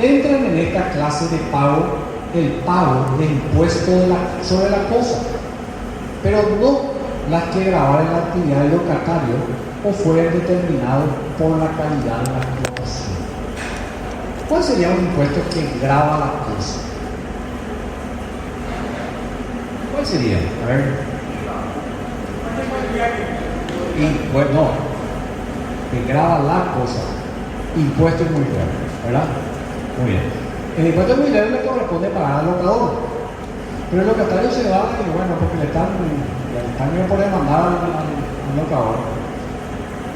entran en esta clase de pago el pago del impuesto sobre la cosa, pero no las que grabaran la actividad del locatario o fueran determinados por la calidad de la explotación. ¿Cuál sería un impuesto que graba la cosa? ¿Cuál sería? A ver. Y, bueno, que graba la cosa. Impuesto inmobiliario, ¿verdad? Muy bien. El impuesto inmobiliario le corresponde pagar al locador, pero el locatario se va y bueno, porque le están por demandar al locador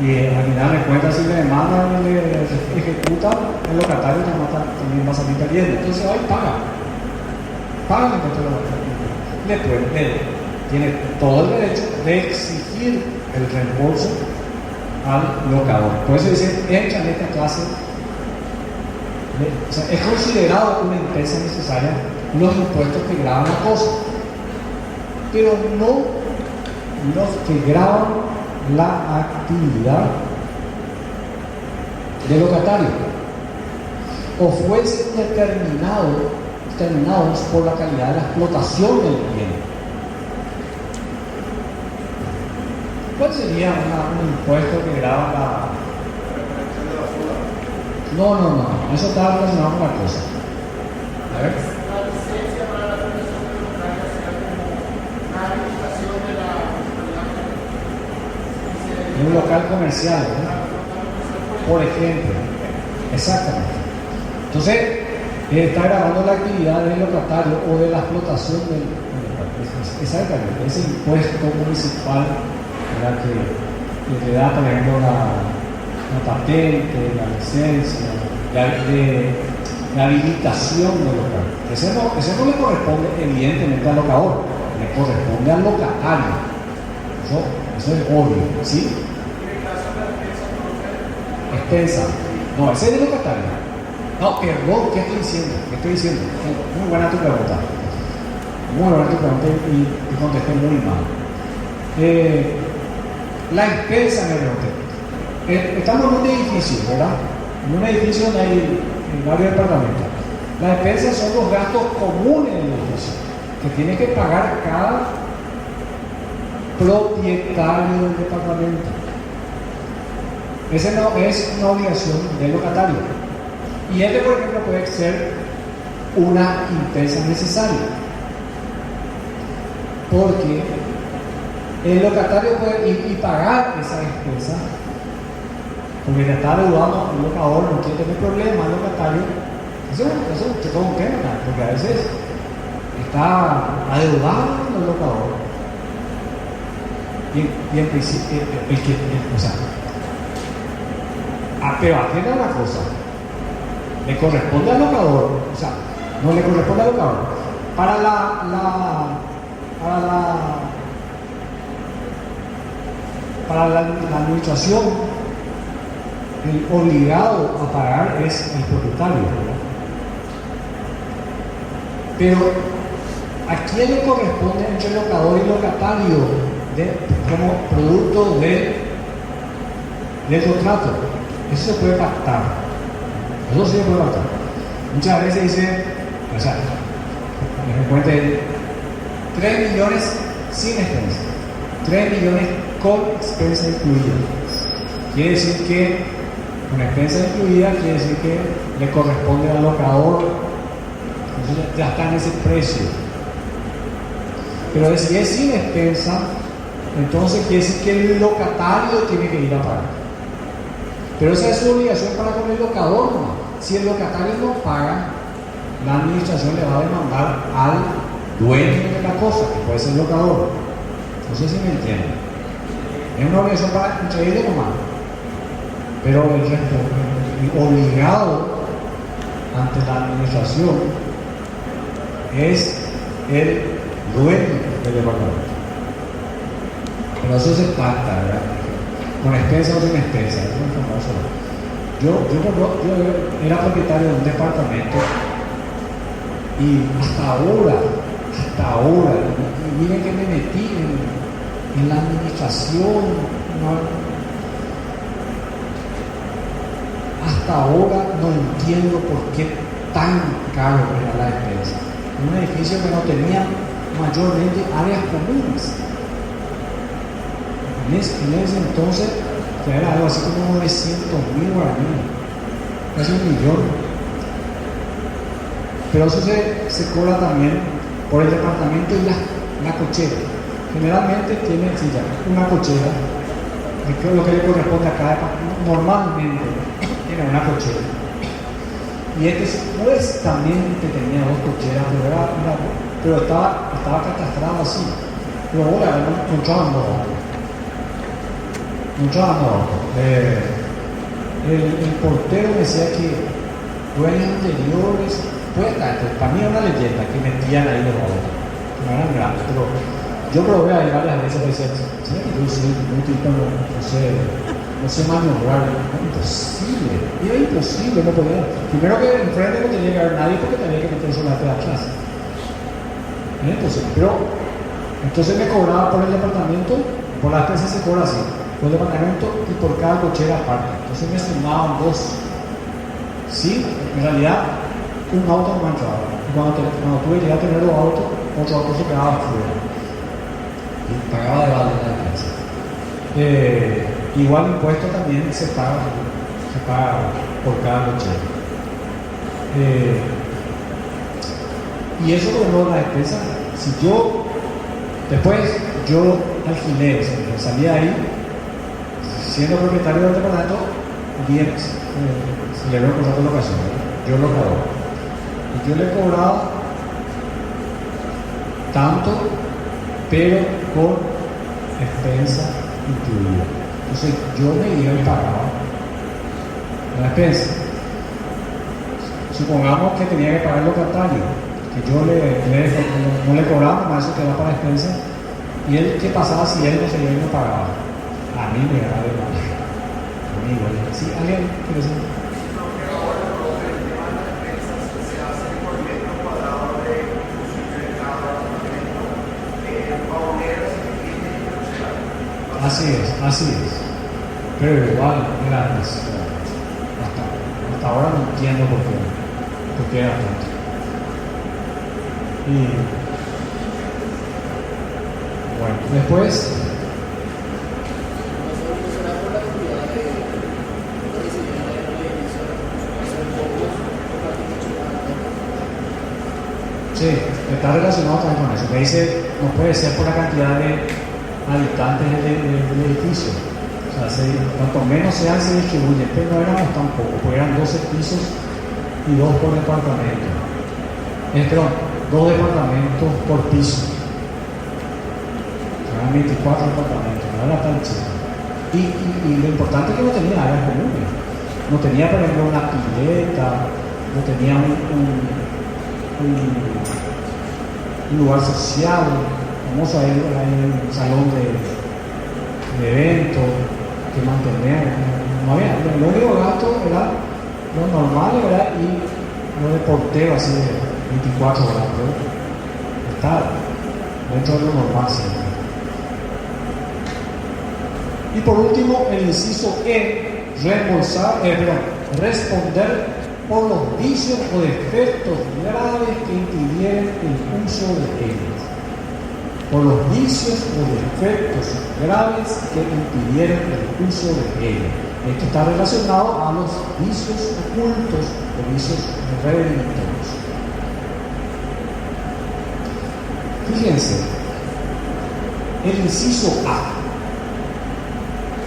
y al final de cuentas si le demandan y le ejecutan, el locatario también va a salir perdiendo. Entonces va y paga el impuesto del locatario. Tiene todo el derecho de exigir el reembolso al locador. Por eso dice, entra en esta clase. O sea, es considerado una impensa necesaria los impuestos que graban la cosa. pero no los que graban la actividad del locatario o fuesen determinados por la calidad de la explotación del bien. ¿Cuál sería un impuesto que graba la... No, eso está relacionado con la cosa. A ver. La licencia para la profesión voluntaria será como una habilitación de la En un local comercial, ¿no? Por ejemplo. Exactamente. Entonces, está grabando la actividad del locatario o de la explotación del local. Exactamente. Ese impuesto municipal, ¿verdad? que le da, por ejemplo, la patente, la licencia, la habilitación del local. Ese no le corresponde evidentemente al locador, le corresponde al locatario. Eso es obvio, ¿sí? Expensa. No, ese es el locatario. No, perdón, ¿qué estoy diciendo? Muy buena tu pregunta. Y contesté muy mal. La expensa me pregunté. Estamos en un edificio, ¿verdad? En un edificio donde hay varios departamentos. Las expensas son los gastos comunes del edificio que tiene que pagar cada propietario del departamento. Esa no es una obligación del locatario. Y por ejemplo, puede ser una expensa necesaria. Porque el locatario puede ir y pagar esa expensa, porque le está adeudando al locador, no quiere tener problemas al locatario. Eso es todo un tema, porque a veces está adeudado al locador. Y en principio, pero atienda una cosa, le corresponde al locador, no le corresponde al locador. Para la administración, el obligado a pagar es el propietario, ¿verdad? Pero ¿a quién le corresponde entre el locador y locatario como producto del contrato? Eso se puede pactar. Eso sí se puede pactar. Muchas veces dice, me cuente 3 millones sin expensa, 3 millones con expensa incluida. Quiere decir que con expensa incluida quiere decir que le corresponde al locador, entonces ya está en ese precio. Pero si es sin expensa, entonces quiere decir que el locatario tiene que ir a pagar. Pero esa es su obligación para con el locador, ¿no? Si el locatario no paga, la administración le va a demandar al dueño de la cosa, que puede ser el locador. No sé si me entienden. Es una obligación para entre ellos nomás. Pero el obligado ante la administración es el dueño del departamento. Pero eso se pacta, ¿verdad? Con expensa o sin expensa, es muy famoso. Yo era propietario de un departamento y hasta ahora, y miren que me metí en la administración, hasta ahora no entiendo por qué tan caro era la expensa. Un edificio que no tenía mayormente áreas comunes. En ese entonces, que era algo así como 900.000 guaraníes, casi 1 millón. Pero eso se cobra también por el departamento y la cochera. Generalmente tiene una cochera, que es lo que le corresponde a cada departamento. Normalmente tiene una cochera. Y supuestamente tenía 2 cocheras, pero estaba catastrado así. Pero ahora no entraban el portero decía que dueños anteriores, para mí era una leyenda que metían ahí los autos, no eran grandes, pero yo probé ahí varias veces y decía, ¿sabes que yo soy inútil, no sé maniobrar? Era imposible, no podía. Primero que enfrente no tenía que haber nadie porque tenía que meterse la de atrás. Era imposible, pero Entonces me cobraba por el departamento, por la expensa se cobra así, por el departamento y por cada cochera aparte. Entonces me sumaban dos. Sí, en realidad un auto no entraba. Y cuando tuve que llegar a tener los autos, otro auto se quedaba fuera. Y pagaba de balde la expensa. Igual impuesto también se paga por cada cochera. Y eso logró la expensa. Si yo después alquilé, salí de ahí, siendo propietario del departamento, bien, celebré un contrato de locación, yo lo cobraba. Y yo le cobraba tanto, pero con expensa incluida. Entonces yo me iba y pagaba la expensa. Supongamos que tenía que pagar el locatario, que yo no le cobraba, más eso quedaba para expensa. Y él, ¿qué pasaba si él no se iba y no pagaba? A mí me daba de mal. A mí, igual. ¿Sí? ¿Alguien quiere decir? Así es. Pero igual, era hasta ahora no entiendo por qué era tanto. Y bueno, después sí, está relacionado también con eso, que dice, no puede ser por la cantidad de habitantes del edificio. O sea, cuanto menos sean, se distribuye. Pero no éramos tan pocos, porque eran 12 pisos y 2 por departamento. Perdón, 2 departamentos por piso. Eran 24 departamentos, no era tan chico. Y lo importante es que no tenía áreas comunes. No tenía, por ejemplo, una pileta, no tenía un lugar social. Vamos a ir a un salón de eventos que mantener. No había, lo único gasto era lo normal, era ir lo de portero así de 24 horas, pero estar dentro de lo normal siempre. Y por último, el inciso E, responder por los vicios o defectos graves que impidieren el uso de ellos. Por los vicios o defectos graves que impidieren el uso de ellos. Esto está relacionado a los vicios ocultos o vicios redemptivos. Fíjense, el inciso A.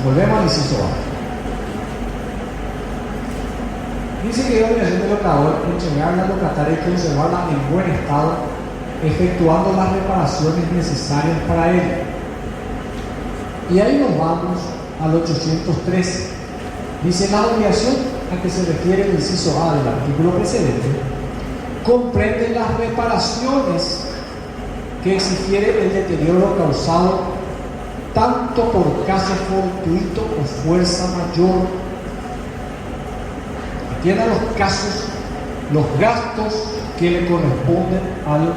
Volvemos al inciso A. Dice que la obligación del locador entregar la locataria y conservarla en buen estado, efectuando las reparaciones necesarias para ella. Y ahí nos vamos al 813. Dice, la obligación a que se refiere el inciso A del artículo precedente comprende las reparaciones que exigiere el deterioro causado tanto por caso fortuito o fuerza mayor. Atienda los casos, los gastos que le corresponden al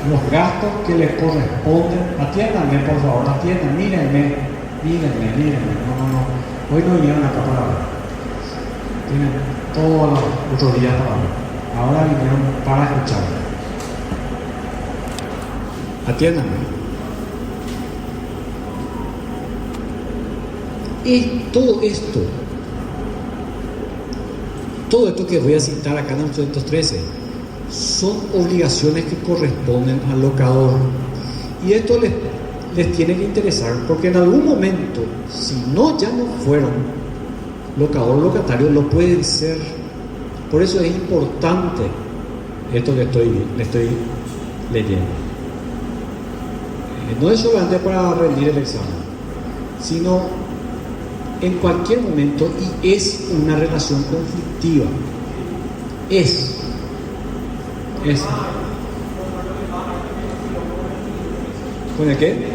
los gastos que le corresponden. Atiéndanme, por favor, atiendan, mírenme. No, hoy no vinieron acá para hablar. Tienen todos los otros días para hablar. Ahora vinieron para escuchar. Atiéndanme. Y todo esto que voy a citar acá en el 813 son obligaciones que corresponden al locador. Y esto les tiene que interesar, porque en algún momento, si no ya no fueron locador o locatario, lo pueden ser. Por eso es importante esto que le estoy leyendo. No es solamente para rendir el examen, sino en cualquier momento, y es una relación conflictiva. Es. ¿Con el qué?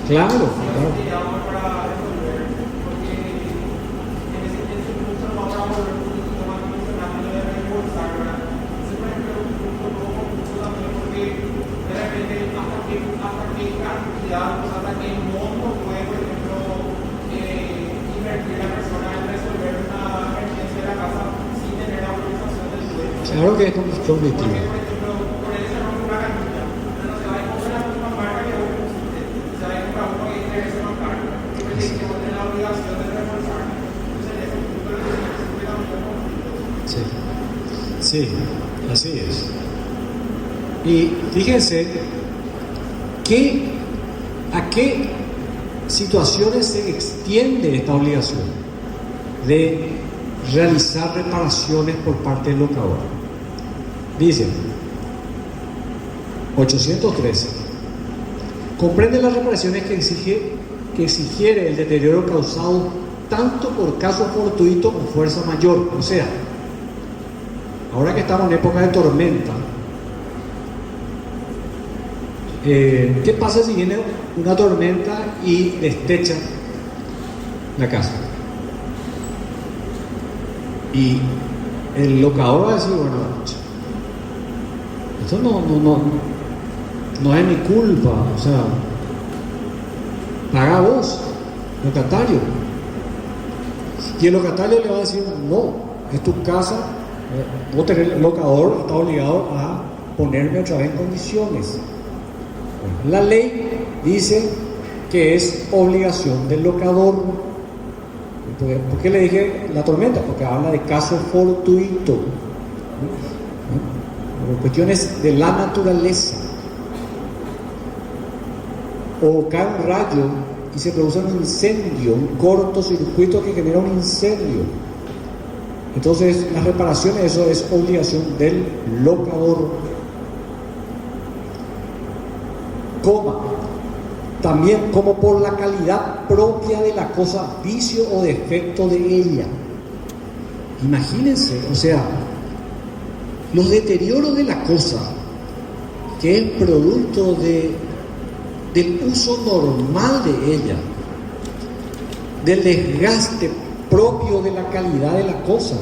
Claro, claro. que llaman para resolver, porque en ese punto no vamos a volver un poquito más mencionando de reembolsar, ¿verdad? Ese, por ejemplo, es un punto poco confuso también, porque de repente hasta qué cantidad, o sea, hasta qué monto puede, por ejemplo, invertir la persona en resolver una emergencia de la casa sin tener autorización del dueño. Claro que es conflictivo. Porque, por ejemplo, por él se rompe una canilla, pero se va a comprar la misma marca que vos pusiste, se va a comprar uno que tiene esa marca, y pues tiene que tener la obligación de reforzar. Entonces, en ese punto lo que se cuida mucho el conflicto. Sí, sí, así es. Y fíjense a qué situaciones se extiende esta obligación de realizar reparaciones por parte del locador. Dice 813. Comprende las reparaciones que exigiere el deterioro causado tanto por caso fortuito o fuerza mayor. O sea, ahora que estamos en época de tormenta, ¿qué pasa si viene una tormenta y destecha la casa? Y el locador va a decir, bueno, esto no es mi culpa, o sea, paga vos, locatario. Y el locatario le va a decir, no, es tu casa, el locador está obligado a ponerme otra vez en condiciones. La ley dice que es obligación del locador. ¿Por qué le dije la tormenta? Porque habla de caso fortuito, cuestiones de la naturaleza. O cae un rayo y se produce un incendio, un cortocircuito que genera un incendio. Entonces, las reparaciones, eso es obligación del locador. También como por la calidad propia de la cosa, vicio o defecto de ella. Imagínense, o sea, los deterioros de la cosa, que es producto del uso normal de ella, del desgaste propio de la calidad de la cosa,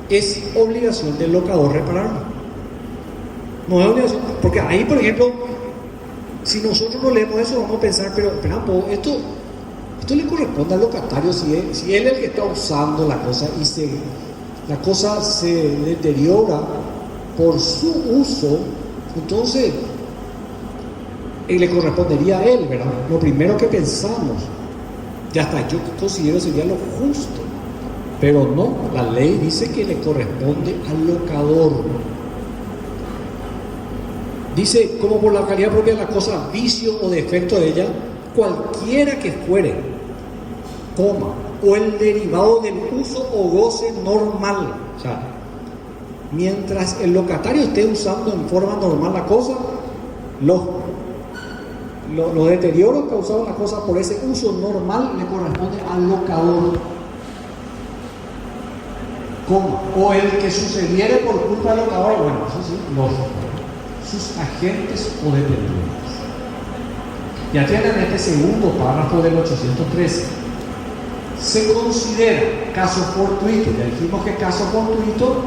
es obligación del locador repararla. No es obligación, porque ahí, por ejemplo, si nosotros no leemos eso, vamos a pensar, pero esto le corresponde al locatario si él es el que está usando la cosa y la cosa se deteriora por su uso, entonces le correspondería a él, ¿verdad? Lo primero que pensamos, y hasta yo considero sería lo justo, pero no, la ley dice que le corresponde al locador. Dice, como por la calidad propia de la cosa, vicio o defecto de ella, cualquiera que fuere, o el derivado del uso o goce normal. O sea, mientras el locatario esté usando en forma normal la cosa, los deterioros causados la cosa por ese uso normal le corresponde al locador. O el que sucediere por culpa del locador, bueno, eso sí, sus agentes o dependientes. Ya tienen este segundo párrafo del 813. Se considera caso fortuito, ya dijimos que caso fortuito,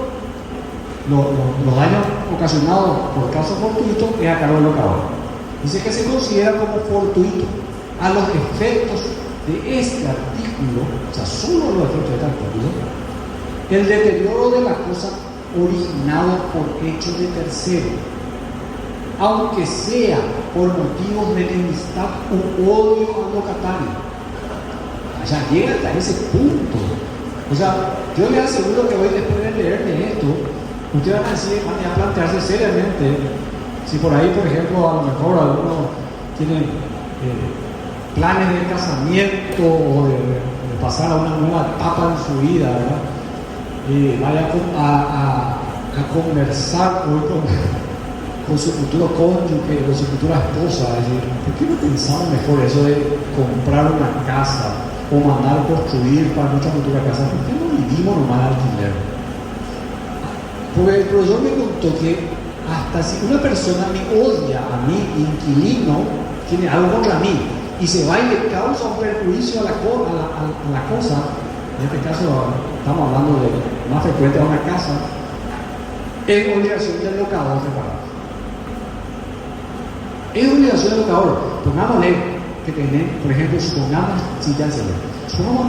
los daños ocasionados por caso fortuito es a cargo del locador. Dice que se considera como fortuito a los efectos de este artículo, o sea, solo los efectos de este artículo, el deterioro de la cosa originado por hechos de tercero, aunque sea por motivos de enemistad o odio al locatario. O sea, llega hasta ese punto. O sea, yo les aseguro que hoy, después de leerme esto, ustedes van a decir, van a plantearse seriamente si por ahí, por ejemplo, a lo mejor alguno tiene planes de casamiento o de pasar a una nueva etapa en su vida, ¿verdad? Y vaya a conversar hoy con su futuro cónyuge o su futura esposa, es decir, ¿por qué no pensamos mejor eso de comprar una casa o mandar construir para nuestra futura casa? ¿Por qué no vivimos nomás al alquiler? Porque el profesor me contó que hasta si una persona me odia a mí, inquilino, tiene algo contra mí, y se va y le causa un perjuicio a la cosa, en este caso estamos hablando de más frecuente a una casa, es obligación del locador reparar. Es obligación del locador. Pongámosle que tenemos, por ejemplo, supongamos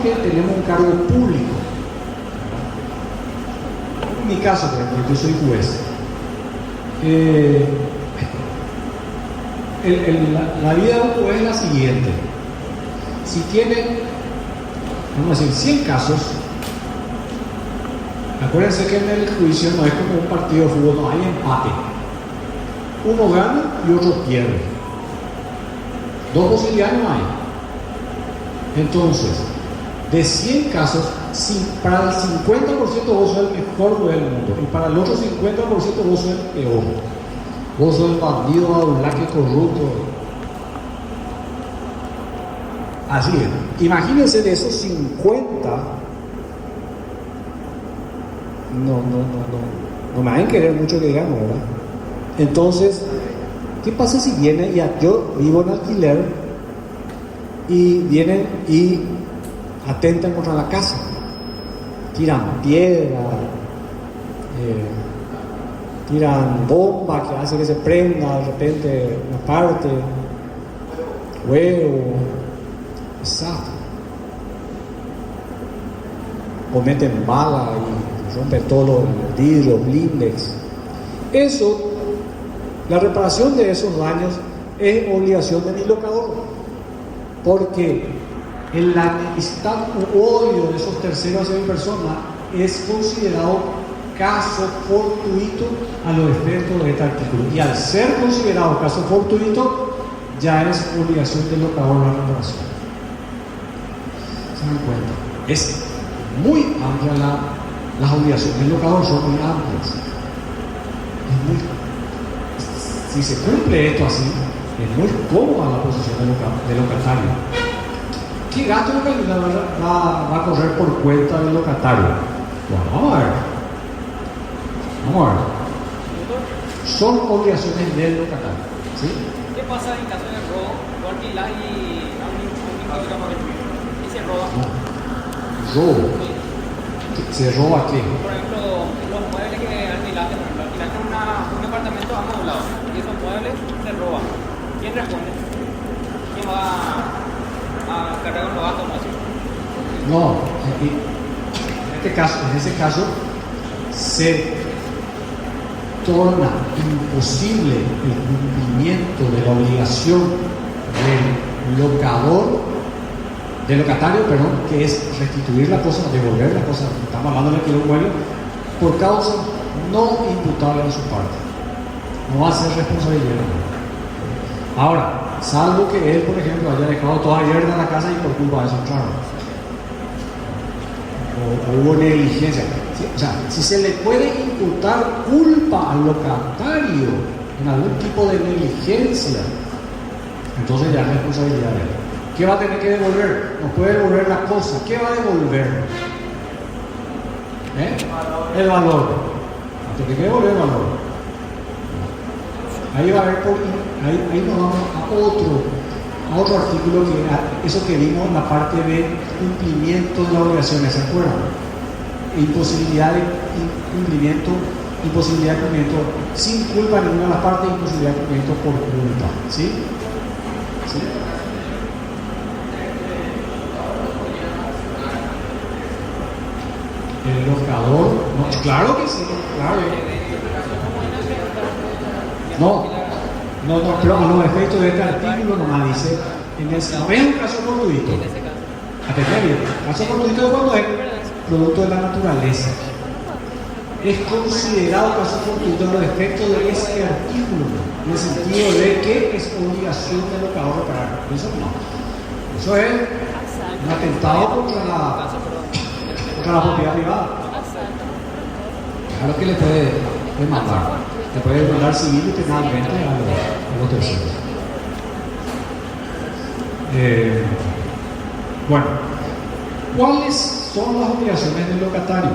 que tenemos un cargo público. En mi caso, por ejemplo, yo soy juez. La vida de un juez es la siguiente. Si tiene, vamos a decir, 100 casos, acuérdense que en el juicio no es como un partido de fútbol, no hay empate. Uno gana y otro pierde. Dos posibilidades no hay. Entonces, de 100 casos, para el 50% vos sos el mejor juez del mundo y para el otro 50% vos sos el peor. Vos sos el bandido, adulaque, corrupto. Así es. Imagínense de esos 50. No me van a querer mucho que digan, ¿verdad? Entonces, ¿qué pasa si viene yo vivo en alquiler y vienen y atentan contra la casa? Tiran piedra, tiran bomba que hace que se prenda de repente una parte, huevo, exacto. O meten bala y rompen todo los vidrios, blindex. Eso, la reparación de esos daños es obligación de mi locador, porque en la enemistad o odio de esos terceros hacia mi persona es considerado caso fortuito a los efectos de este artículo. Y al ser considerado caso fortuito, ya es obligación del locador la reparación. ¿Se dan cuenta? Es muy amplia las obligaciones del locador, son muy amplias. Si se cumple esto así, es muy cómoda la posición del locatario. ¿Qué gasto va a correr por cuenta del locatario? Bueno, vamos a ver. Son obligaciones del locatario. ¿Sí? ¿Qué pasa en caso de robo? Tú alquilas y a un y se roba. Robo. ¿Se roba qué? Por ejemplo, los muebles que alquilaste, por ejemplo, alquilaste un apartamento amoblado y esos muebles se roban. ¿Quién responde? ¿Quién va a cargar con los gastos más? No, en ese caso se torna imposible el cumplimiento de la obligación del locatario, que es restituir la cosa, devolver la cosa, estamos hablando de alquiler mueble, por causa no imputable de su parte. No va a ser responsabilidad. Ahora, salvo que él, por ejemplo, haya dejado toda abierta la casa y por culpa de eso entraron. O hubo negligencia. ¿Sí? O sea, si se le puede imputar culpa al locatario en algún tipo de negligencia, entonces ya es responsabilidad de él. ¿Qué va a tener que devolver? No puede devolver la cosa. ¿Qué va a devolver? El valor. Tiene que devolver el valor. Ahí va a haber ahí nos vamos a otro artículo que era eso que vimos en la parte de cumplimiento de las obligaciones, ¿se acuerdan? Imposibilidad de cumplimiento sin culpa ninguna de las partes, imposibilidad de cumplimiento por culpa, ¿sí? ¿Sí? El locador, no, claro que sí, claro. No, pero a los efectos de este artículo nomás dice, no es un caso fortuito. Atender bien, caso fortuito de cuando es producto de la naturaleza. Es considerado caso fortuito a los efectos de ese artículo, en el sentido de que es obligación del locador reparar. Eso no. Eso es un atentado contra la propiedad privada. Claro que le puede matar. Le puede demandar civil y penalmente a los terceros. Bueno, ¿cuáles son las obligaciones del locatario?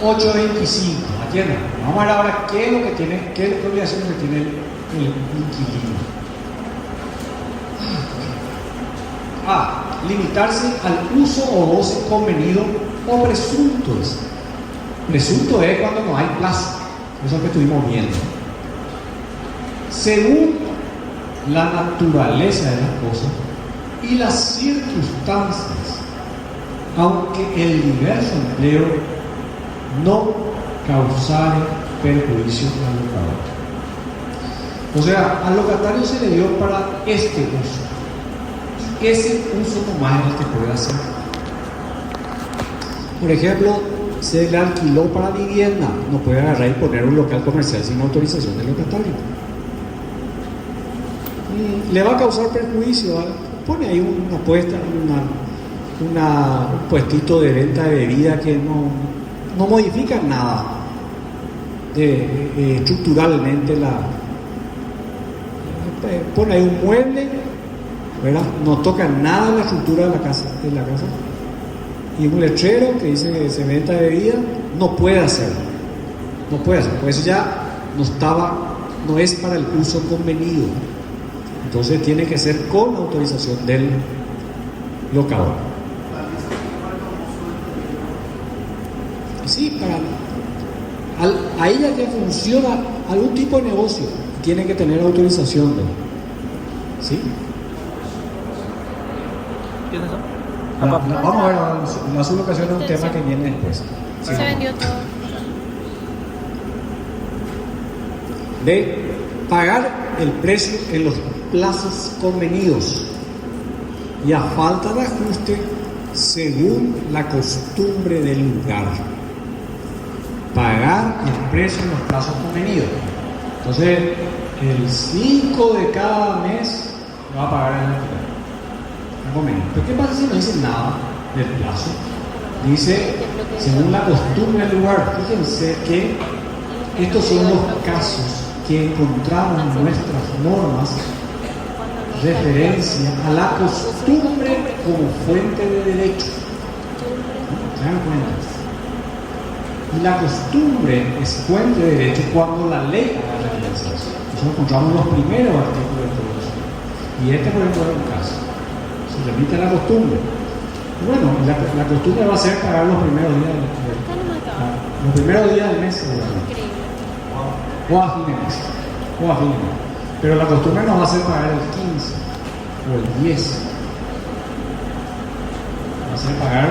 8.25, ¿entienden? Vamos a ver ahora qué es lo que tiene, qué obligaciones que tiene el inquilino. Limitarse al uso o goce convenido o presunto. Presunto es cuando no hay plazo, eso es lo que estuvimos viendo. Según la naturaleza de las cosas y las circunstancias, aunque el diverso empleo no causare perjuicio al locatario. O sea, al locatario se le dio para este uso. Ese uso nomás es el que puede hacer. Por ejemplo, se le alquiló para vivienda, no puede agarrar y poner un local comercial sin autorización del locatario. Le va a causar perjuicio, ¿vale? Pone ahí una puesta, un puestito de venta de bebida que no modifica nada estructuralmente pone ahí un mueble, ¿verdad? No toca nada la estructura de la casa, y un letrero que dice que se venta de bebida, no puede hacerlo, pues eso ya no es para el uso convenido, entonces tiene que ser con autorización del locador. Sí, a ella que funciona algún tipo de negocio tiene que tener autorización de, ¿sí? ¿Qué es eso? Vamos a ver, la sublocación es un tema que viene después. Sí, Se vendió todo. De pagar el precio en los plazos convenidos y a falta de ajuste según la costumbre del lugar. Pagar el precio en los plazos convenidos. Entonces, el 5 de cada mes va a pagar el alquiler. Pero ¿qué pasa si no dice nada del plazo? Dice, según la costumbre del lugar. Fíjense que estos son los casos que encontramos en nuestras normas referencia a la costumbre como fuente de derecho. ¿Se dan cuenta? Y la costumbre es fuente de derecho cuando la ley haga referencia a eso. Nosotros encontramos los primeros artículos de todo eso. Y este, por ejemplo, es un caso. Se remite a la costumbre. Bueno, la costumbre va a ser pagar los primeros días del mes. O a fin de mes. Pero la costumbre no va a ser pagar el 15 o el 10. Va a ser pagar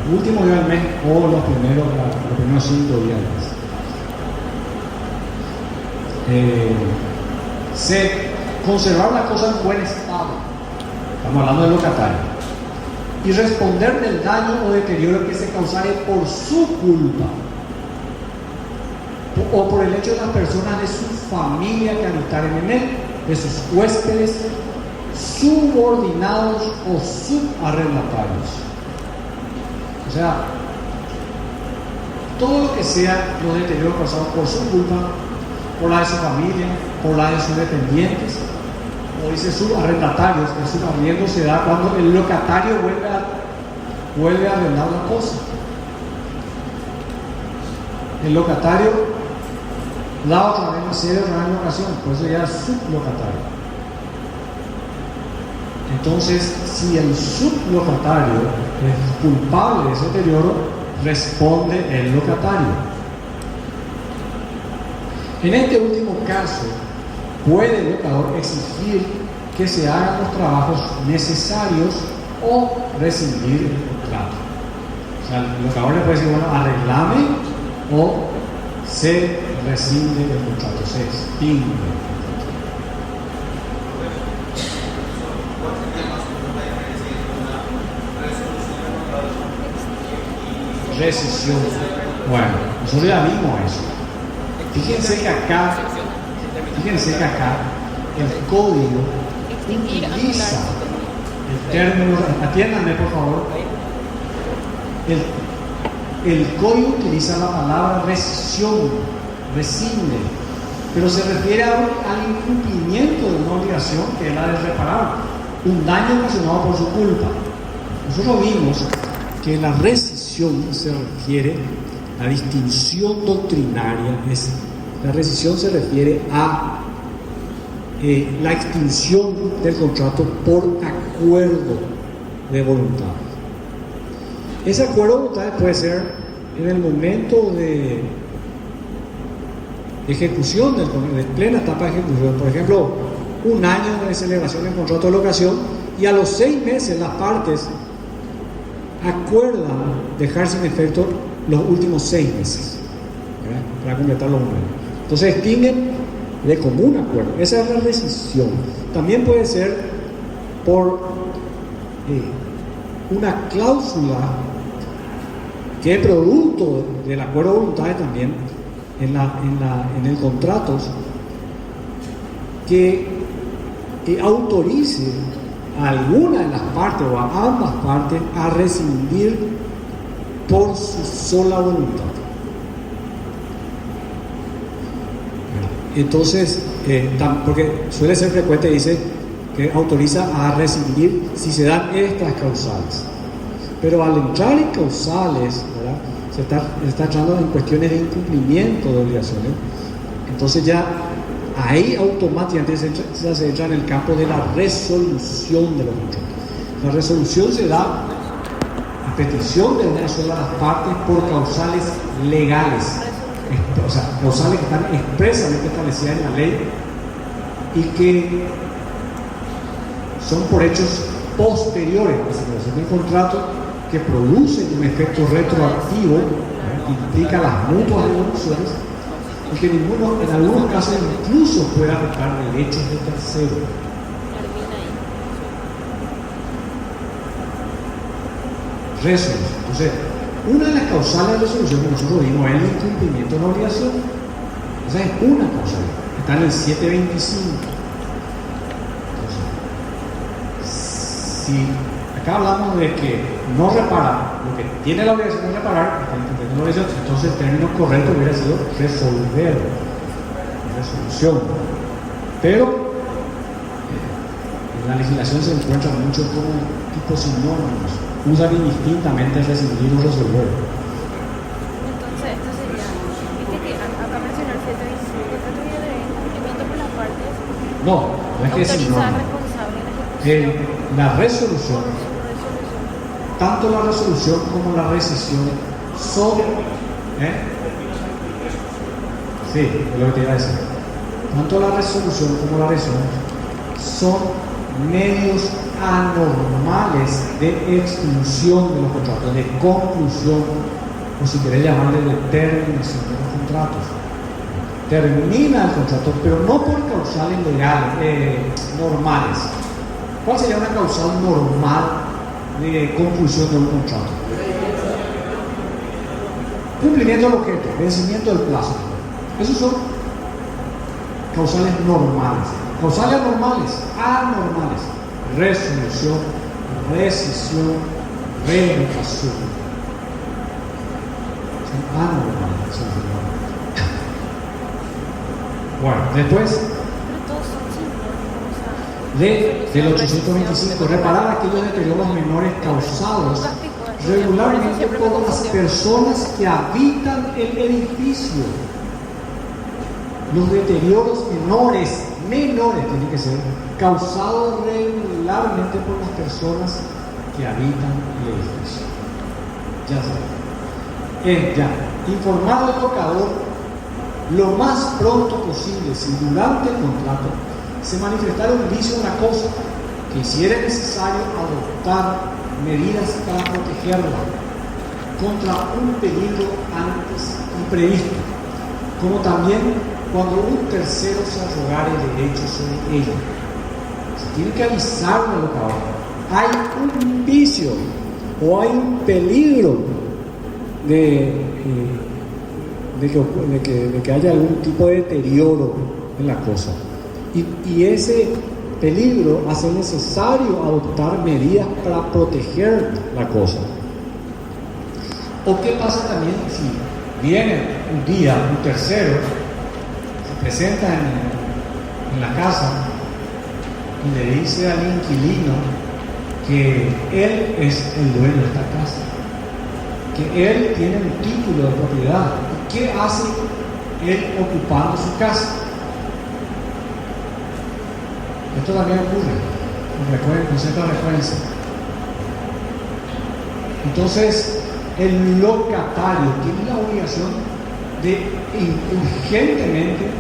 el último día del mes o los primeros 5 días del mes. Conservar las cosas en buen estado. Estamos hablando del locatario. Y responder del daño o deterioro que se causare por su culpa o por el hecho de las personas de su familia que habitaren en él, de sus huéspedes, subordinados o subarrendatarios. O sea, todo lo que sea los deterioros causados por su culpa, por la de su familia, por la de sus dependientes, o dice subarrendatarios, el subarriendo se da cuando el locatario vuelve a arrendar la cosa. El locatario da otra vez, cede otra vez la ocasión, por eso ya es sublocatario. Entonces, si el sublocatario es culpable de ese deterioro, responde el locatario. En este último caso, puede el locador exigir que se hagan los trabajos necesarios o rescindir el contrato. O sea, el locador le puede decir, bueno, arreglame o se rescinde el contrato, se extingue el contrato. Rescisión. Bueno, nosotros ya vimos eso. Fíjense que acá el código utiliza el término, atiéndanme por favor, el código utiliza la palabra rescisión, rescinde, pero se refiere al incumplimiento de una obligación que es la de reparar un daño ocasionado por su culpa. Nosotros vimos que la rescisión se refiere La distinción doctrinaria es, la rescisión se refiere a la extinción del contrato por acuerdo de voluntad. Ese acuerdo de voluntad puede ser en el momento de ejecución, de plena etapa de ejecución. Por ejemplo, un año de celebración del contrato de locación, y a los 6 meses las partes acuerdan dejar sin efecto los últimos 6 meses, ¿verdad?, para completar los 1 año. Entonces extinguen de común acuerdo. Esa es la rescisión. También puede ser por una cláusula que es producto del acuerdo de voluntades también en el contrato, que autorice a alguna de las partes o a ambas partes a rescindir por su sola voluntad. Entonces, porque suele ser frecuente, dice que autoriza a rescindir si se dan estas causales. Pero al entrar en causales, ¿verdad?, se está entrando en cuestiones de incumplimiento de obligaciones. Entonces ya ahí automáticamente se entra en el campo de la resolución de los contratos. La resolución se da a petición de una sola de las partes por causales legales, o sea, causales que están expresamente establecidas en la ley y que son por hechos posteriores a la celebración del contrato, que producen un efecto retroactivo, que implica las mutuas devoluciones y que en algunos casos incluso puede afectar derechos de terceros. Resolución. Entonces, una de las causales de resolución que nosotros vimos es el incumplimiento de la obligación. Esa es una causalidad. Está en el 725. Entonces, si acá hablamos de que no repara lo que tiene la obligación de reparar, está incumpliendo la obligación, entonces el término correcto hubiera sido resolver, resolución. Pero en la legislación se encuentran muchos como tipos sinónimos, usan indistintamente rescindir o resolver. Entonces, esto sería, viste que acá menciona el 725, que trata de incumplimiento por las partes. No es que es Autorizar sinónimo. responsable en ejecución. La resolución, tanto la resolución como la rescisión son, sí, es lo que te iba a decir. Tanto la resolución como la rescisión son medios anormales de exclusión de los contratos, de conclusión, o si querés llamarle de terminación de los contratos. Termina el contrato, pero no por causales legales, normales. ¿Cuál sería una causal normal de conclusión de un contrato? Cumplimiento del objeto, vencimiento del plazo. Esos son causales normales. Causales anormales. Resolución, rescisión, revocación. Son anormales. Bueno, después del 825, reparar aquellos deterioros menores causados regularmente por las personas que habitan el edificio. Los deterioros menores tienen que ser causados regularmente por las personas que habitan el edificio. Ya saben. Informar al locador lo más pronto posible si durante el contrato se manifestara un vicio de una cosa que hiciera necesario adoptar medidas para protegerla contra un peligro antes imprevisto, como también cuando un tercero se arrogare derechos sobre ella. Se tiene que avisarle al locador: hay un vicio o hay un peligro de que haya algún tipo de deterioro en la cosa. Y ese peligro hace necesario adoptar medidas para proteger la cosa. ¿O qué pasa también si viene un día un tercero, se presenta en la casa y le dice al inquilino que él es el dueño de esta casa, que él tiene un título de propiedad. ¿Qué hace él ocupando su casa? Esto también ocurre con cierta frecuencia. Entonces, el locatario tiene la obligación de urgentemente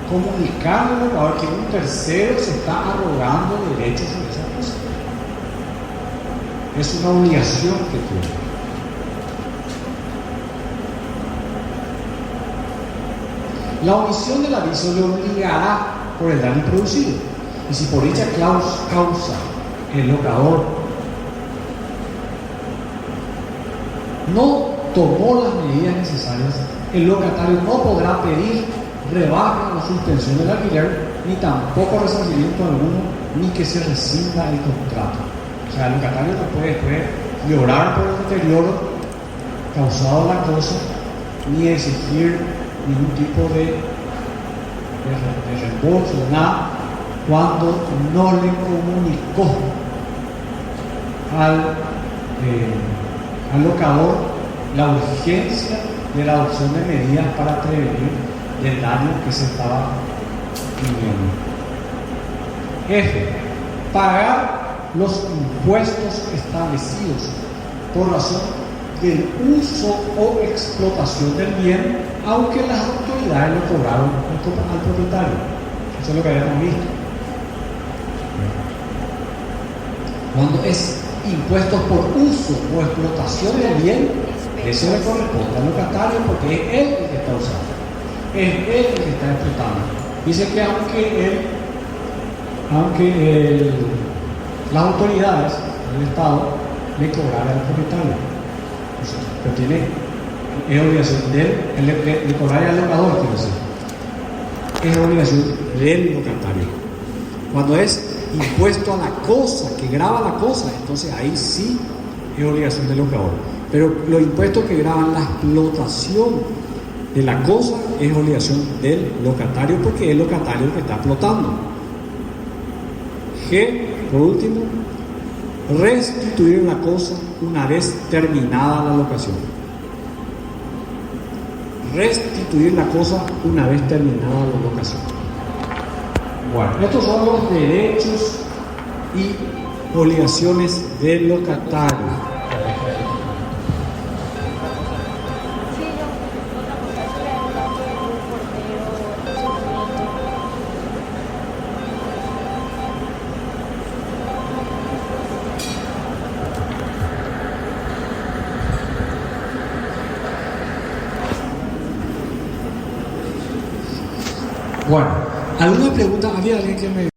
comunicar al locador que un tercero se está arrogando derechos sobre esa cosa. Es una obligación que tiene. La omisión del aviso le obligará por el daño producido. Y si por dicha causa el locador no tomó las medidas necesarias, el locatario no podrá pedir rebaja o suspensión del alquiler, ni tampoco resarcimiento alguno, ni que se rescinda el contrato. O sea, el locatario no puede después llorar por el deterioro causado a la cosa, ni exigir ningún tipo de reembolso, nada, cuando no le comunicó al locador la urgencia de la adopción de medidas para prevenir del daño que se estaba viviendo. F. Pagar los impuestos establecidos por razón del uso o explotación del bien, aunque las autoridades lo cobraron al propietario. Eso es lo que habíamos visto. Cuando es impuestos por uso o explotación del bien, eso le corresponde al locatario porque es él el que está usando, es él el que está explotando. Dice que aunque las autoridades del Estado le cobraran al propietario, pero es obligación de él, le cobraría al locador, quiero decir. Es obligación del locatario. Cuando es impuesto a la cosa, que graba la cosa, entonces ahí sí es obligación del locador. Pero los impuestos que graban la explotación de la cosa es obligación del locatario, porque es el locatario el que está explotando. G, por último, restituir la cosa una vez terminada la locación. Restituir la cosa una vez terminada la locación. Bueno, estos son los derechos y obligaciones del locatario. Sí, otra cosa es que hablando de un portero, Bueno, ¿alguna pregunta? ¿Había alguien que me